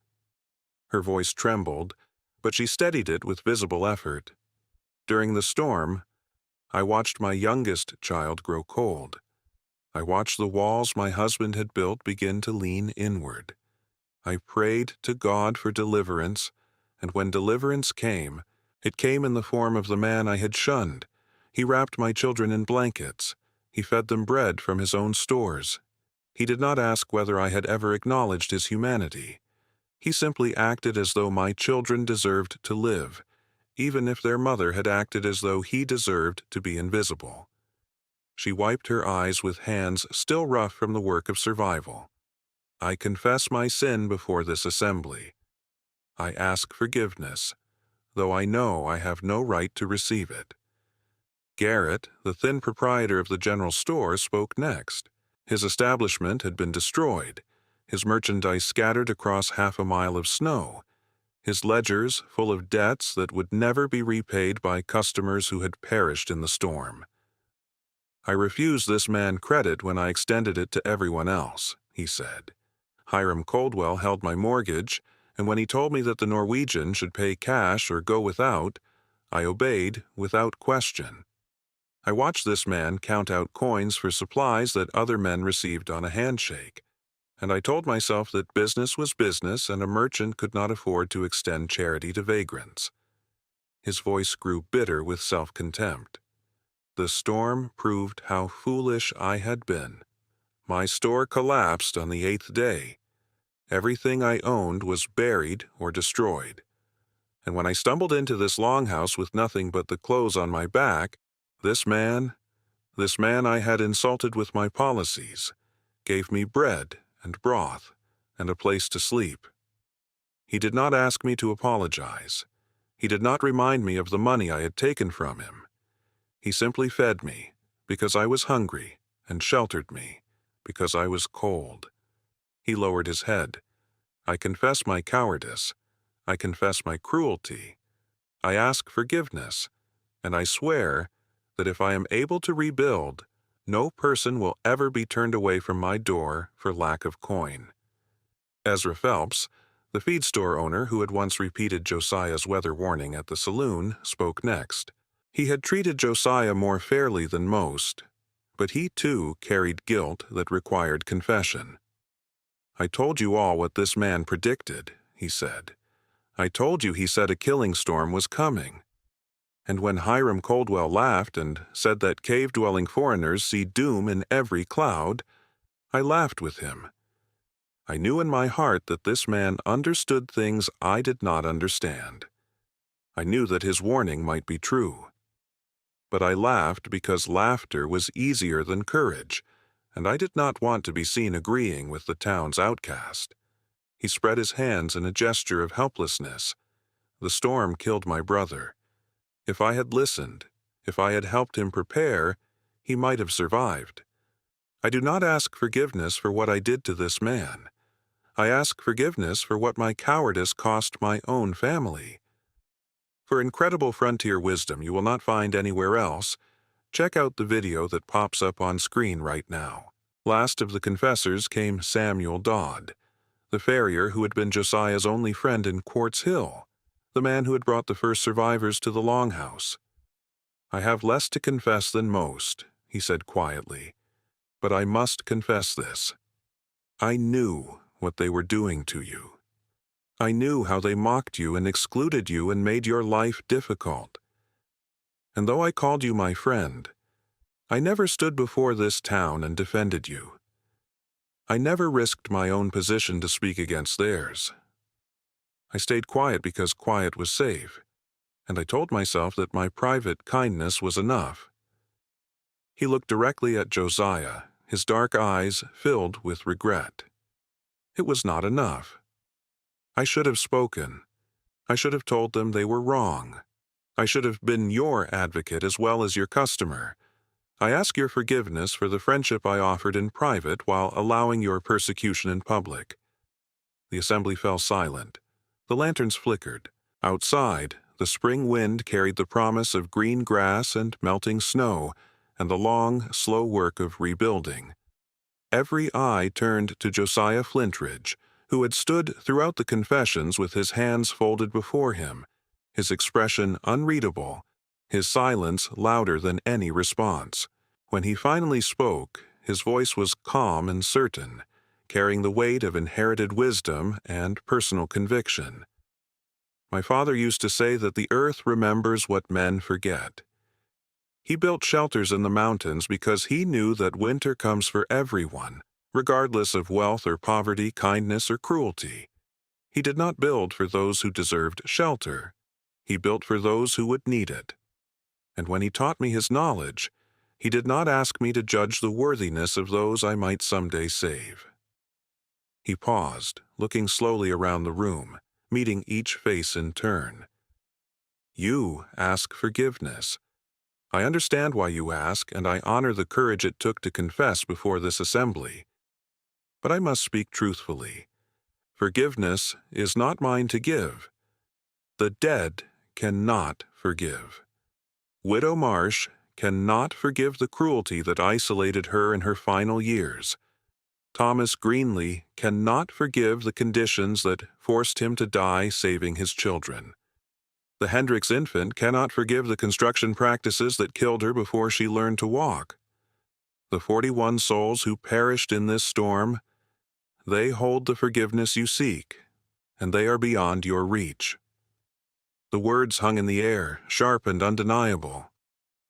Her voice trembled, but she steadied it with visible effort. "During the storm, I watched my youngest child grow cold. I watched the walls my husband had built begin to lean inward. I prayed to God for deliverance, and when deliverance came, it came in the form of the man I had shunned. He wrapped my children in blankets. He fed them bread from his own stores. He did not ask whether I had ever acknowledged his humanity. He simply acted as though my children deserved to live, even if their mother had acted as though he deserved to be invisible." She wiped her eyes with hands still rough from the work of survival. "I confess my sin before this assembly. I ask forgiveness, though I know I have no right to receive it." Garrett, the thin proprietor of the general store, spoke next. His establishment had been destroyed, his merchandise scattered across half a mile of snow, his ledgers full of debts that would never be repaid by customers who had perished in the storm. "I refused this man credit when I extended it to everyone else," he said. "Hiram Coldwell held my mortgage, and when he told me that the Norwegian should pay cash or go without, I obeyed without question. I watched this man count out coins for supplies that other men received on a handshake, and I told myself that business was business and a merchant could not afford to extend charity to vagrants." His voice grew bitter with self-contempt. "The storm proved how foolish I had been. My store collapsed on the 8th day. Everything I owned was buried or destroyed. And when I stumbled into this Longhouse with nothing but the clothes on my back, this man I had insulted with my policies, gave me bread and broth and a place to sleep. He did not ask me to apologize. He did not remind me of the money I had taken from him. He simply fed me because I was hungry and sheltered me because I was cold." He lowered his head. "I confess my cowardice. I confess my cruelty. I ask forgiveness, and I swear that if I am able to rebuild, no person will ever be turned away from my door for lack of coin." Ezra Phelps, the feed store owner who had once repeated Josiah's weather warning at the saloon, spoke next. He had treated Josiah more fairly than most, but he too carried guilt that required confession. "I told you all what this man predicted," he said. "I told you he said a killing storm was coming. And when Hiram Coldwell laughed and said that cave-dwelling foreigners see doom in every cloud, I laughed with him. I knew in my heart that this man understood things I did not understand. I knew that his warning might be true. But I laughed because laughter was easier than courage, and I did not want to be seen agreeing with the town's outcast." He spread his hands in a gesture of helplessness. "The storm killed my brother. If I had listened, if I had helped him prepare, he might have survived. I do not ask forgiveness for what I did to this man. I ask forgiveness for what my cowardice cost my own family." For incredible frontier wisdom you will not find anywhere else, check out the video that pops up on screen right now. Last of the confessors came Samuel Dodd, the farrier who had been Josiah's only friend in Quartz Hill, the man who had brought the first survivors to the Longhouse. "I have less to confess than most," he said quietly, "but I must confess this. I knew what they were doing to you. I knew how they mocked you and excluded you and made your life difficult. And though I called you my friend, I never stood before this town and defended you. I never risked my own position to speak against theirs. I stayed quiet because quiet was safe, and I told myself that my private kindness was enough." He looked directly at Josiah, his dark eyes filled with regret. It was not enough. I should have spoken. I should have told them they were wrong. I should have been your advocate as well as your customer. I ask your forgiveness for the friendship I offered in private while allowing your persecution in public. The assembly fell silent. The lanterns flickered. Outside, the spring wind carried the promise of green grass and melting snow, and the long, slow work of rebuilding. Every eye turned to Josiah Flintridge, who had stood throughout the confessions with his hands folded before him, his expression unreadable, his silence louder than any response. When he finally spoke, his voice was calm and certain, carrying the weight of inherited wisdom and personal conviction. "My father used to say that the earth remembers what men forget. He built shelters in the mountains because he knew that winter comes for everyone, regardless of wealth or poverty, kindness or cruelty. He did not build for those who deserved shelter. He built for those who would need it. And when he taught me his knowledge, he did not ask me to judge the worthiness of those I might someday save." He paused, looking slowly around the room, meeting each face in turn. "You ask forgiveness. I understand why you ask, and I honor the courage it took to confess before this assembly. But I must speak truthfully. Forgiveness is not mine to give. The dead cannot forgive. Widow Marsh cannot forgive the cruelty that isolated her in her final years. Thomas Greenlee cannot forgive the conditions that forced him to die saving his children. The Hendricks infant cannot forgive the construction practices that killed her before she learned to walk. The 41 souls who perished in this storm, they hold the forgiveness you seek, and they are beyond your reach." The words hung in the air, sharp and undeniable.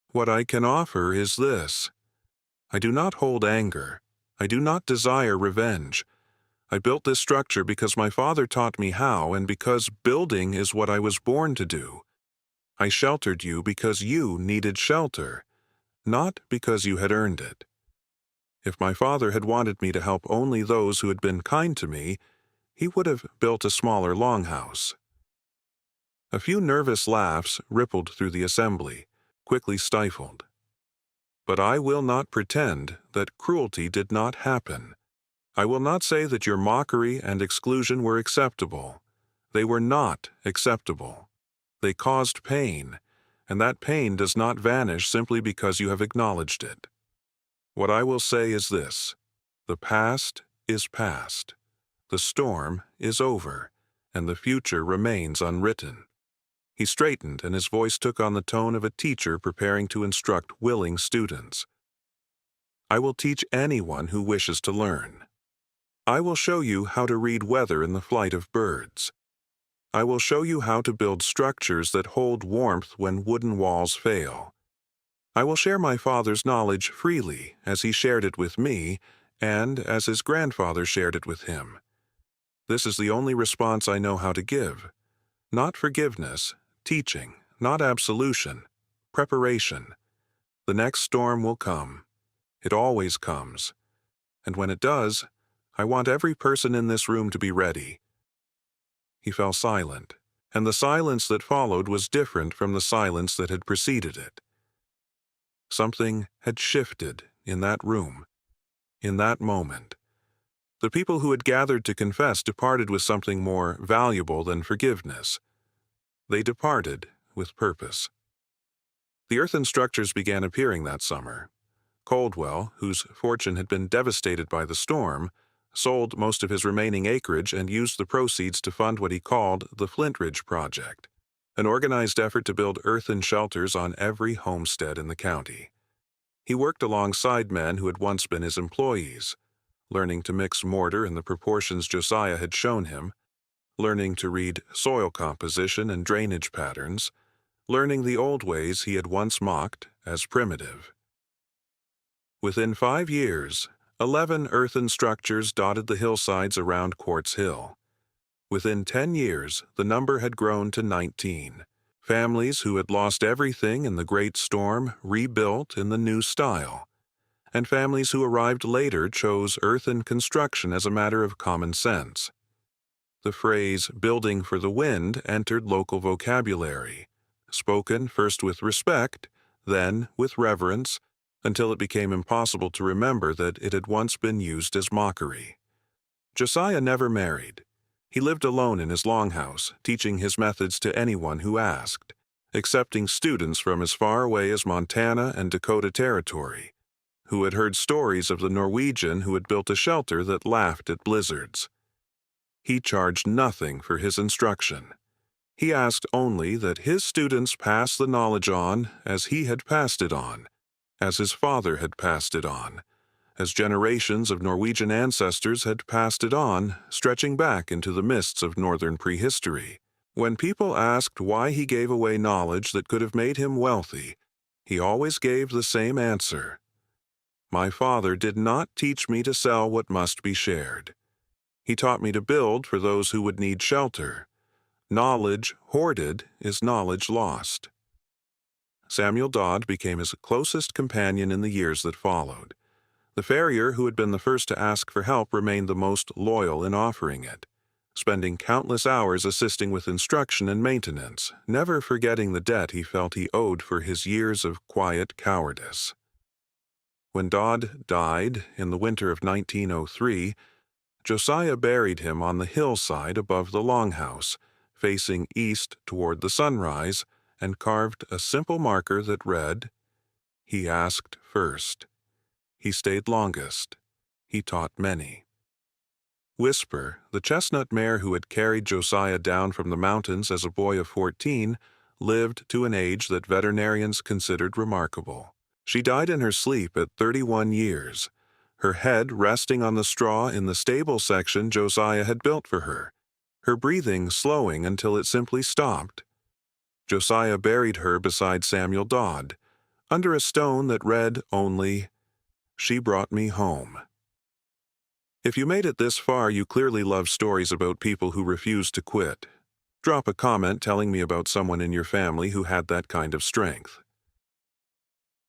"What I can offer is this. I do not hold anger. I do not desire revenge. I built this structure because my father taught me how, and because building is what I was born to do. I sheltered you because you needed shelter, not because you had earned it. If my father had wanted me to help only those who had been kind to me, he would have built a smaller longhouse." A few nervous laughs rippled through the assembly, quickly stifled. "But I will not pretend that cruelty did not happen. I will not say that your mockery and exclusion were acceptable. They were not acceptable. They caused pain, and that pain does not vanish simply because you have acknowledged it. What I will say is this: the past is past. The storm is over, and the future remains unwritten." He straightened, and his voice took on the tone of a teacher preparing to instruct willing students. "I will teach anyone who wishes to learn. I will show you how to read weather in the flight of birds. I will show you how to build structures that hold warmth when wooden walls fail. I will share my father's knowledge freely as he shared it with me and as his grandfather shared it with him. This is the only response I know how to give. Not forgiveness, teaching, not absolution, preparation. The next storm will come. It always comes. And when it does, I want every person in this room to be ready." He fell silent, and the silence that followed was different from the silence that had preceded it. Something had shifted in that room, in that moment. The people who had gathered to confess departed with something more valuable than forgiveness. They departed with purpose. The earthen structures began appearing that summer. Coldwell, whose fortune had been devastated by the storm, sold most of his remaining acreage and used the proceeds to fund what he called the Flintridge Project. an organized effort to build earthen shelters on every homestead in the county. He worked alongside men who had once been his employees, learning to mix mortar in the proportions Josiah had shown him, learning to read soil composition and drainage patterns, learning the old ways he had once mocked as primitive. Within 5 years, 11 earthen structures dotted the hillsides around Quartz Hill. Within 10 years, the number had grown to 19. Families who had lost everything in the Great Storm rebuilt in the new style, and families who arrived later chose earthen construction as a matter of common sense. The phrase "building for the wind" entered local vocabulary, spoken first with respect, then with reverence, until it became impossible to remember that it had once been used as mockery. Josiah never married. He lived alone in his Longhouse, teaching his methods to anyone who asked, accepting students from as far away as Montana and Dakota Territory, who had heard stories of the Norwegian who had built a shelter that laughed at blizzards. He charged nothing for his instruction. He asked only that his students pass the knowledge on as he had passed it on, as his father had passed it on, as generations of Norwegian ancestors had passed it on, stretching back into the mists of northern prehistory. When people asked why he gave away knowledge that could have made him wealthy, he always gave the same answer. My father did not teach me to sell what must be shared. He taught me to build for those who would need shelter. Knowledge hoarded is knowledge lost. Samuel Dodd became his closest companion in the years that followed. The farrier who had been the first to ask for help remained the most loyal in offering it, spending countless hours assisting with instruction and maintenance, never forgetting the debt he felt he owed for his years of quiet cowardice. When Dodd died in the winter of 1903, Josiah buried him on the hillside above the Longhouse, facing east toward the sunrise, and carved a simple marker that read, "He asked first. He stayed longest. He taught many." Whisper, the chestnut mare who had carried Josiah down from the mountains as a boy of 14, lived to an age that veterinarians considered remarkable. She died in her sleep at 31 years, her head resting on the straw in the stable section Josiah had built for her, her breathing slowing until it simply stopped. Josiah buried her beside Samuel Dodd, under a stone that read only, "She brought me home." If you made it this far, you clearly love stories about people who refuse to quit. Drop a comment telling me about someone in your family who had that kind of strength.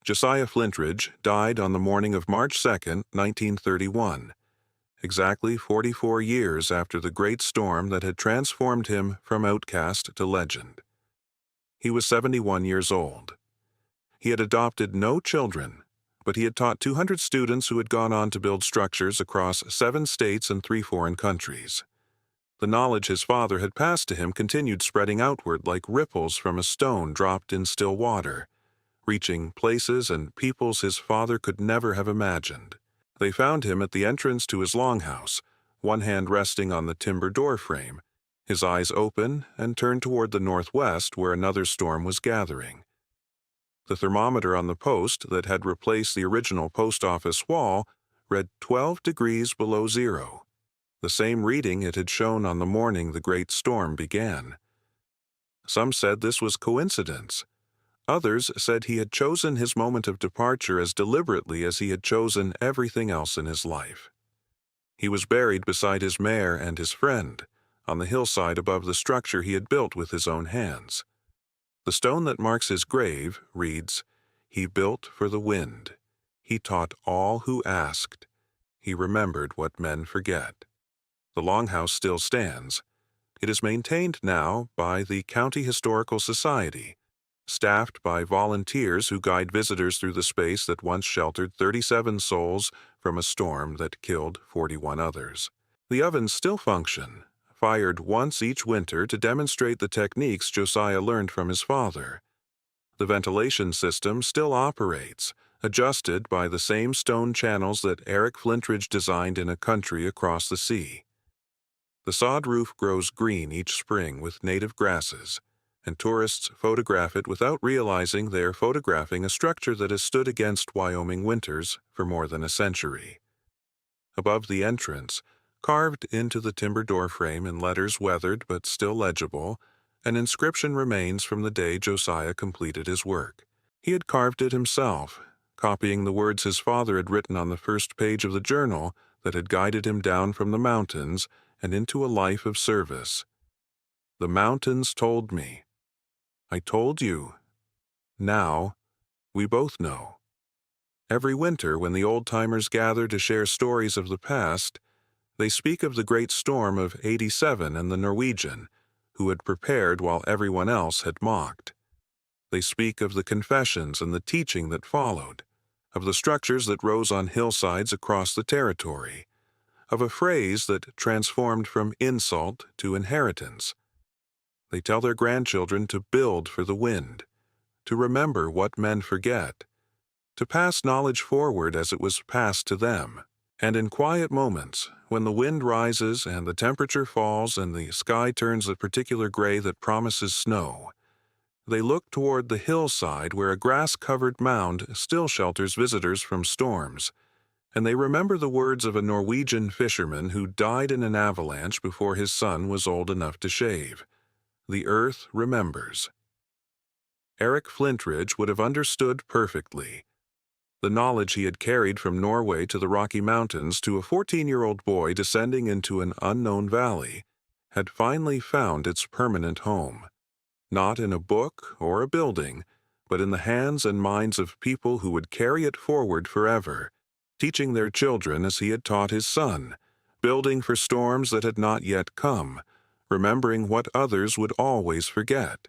Josiah Flintridge died on the morning of March 2, 1931, exactly 44 years after the great storm that had transformed him from outcast to legend. He was 71 years old. He had adopted no children, but he had taught 200 students who had gone on to build structures across 7 states and 3 foreign countries. The knowledge his father had passed to him continued spreading outward like ripples from a stone dropped in still water, reaching places and peoples his father could never have imagined. They found him at the entrance to his Longhouse, one hand resting on the timber door frame, his eyes open and turned toward the northwest where another storm was gathering. The thermometer on the post that had replaced the original post office wall read 12 degrees below zero, the same reading it had shown on the morning the great storm began. Some said this was coincidence. Others said he had chosen his moment of departure as deliberately as he had chosen everything else in his life. He was buried beside his mare and his friend, on the hillside above the structure he had built with his own hands. The stone that marks his grave reads, "He built for the wind. He taught all who asked. He remembered what men forget." The Longhouse still stands. It is maintained now by the County Historical Society, staffed by volunteers who guide visitors through the space that once sheltered 37 souls from a storm that killed 41 others. The ovens still function, fired once each winter to demonstrate the techniques Josiah learned from his father. The ventilation system still operates, adjusted by the same stone channels that Eric Flintridge designed in a country across the sea. The sod roof grows green each spring with native grasses, and tourists photograph it without realizing they are photographing a structure that has stood against Wyoming winters for more than a century. Above the entrance, carved into the timber doorframe in letters weathered but still legible, an inscription remains from the day Josiah completed his work. He had carved it himself, copying the words his father had written on the first page of the journal that had guided him down from the mountains and into a life of service. "The mountains told me. I told you. Now, we both know." Every winter, when the old-timers gather to share stories of the past, they speak of the great storm of '87 and the Norwegian, who had prepared while everyone else had mocked. They speak of the confessions and the teaching that followed, of the structures that rose on hillsides across the territory, of a phrase that transformed from insult to inheritance. They tell their grandchildren to build for the wind, to remember what men forget, to pass knowledge forward as it was passed to them. And in quiet moments, when the wind rises and the temperature falls and the sky turns a particular gray that promises snow, they look toward the hillside where a grass-covered mound still shelters visitors from storms, and they remember the words of a Norwegian fisherman who died in an avalanche before his son was old enough to shave. The earth remembers. Eric Flintridge would have understood perfectly. The knowledge he had carried from Norway to the Rocky Mountains to a 14-year-old boy descending into an unknown valley had finally found its permanent home, not in a book or a building, but in the hands and minds of people who would carry it forward forever, teaching their children as he had taught his son, building for storms that had not yet come, remembering what others would always forget.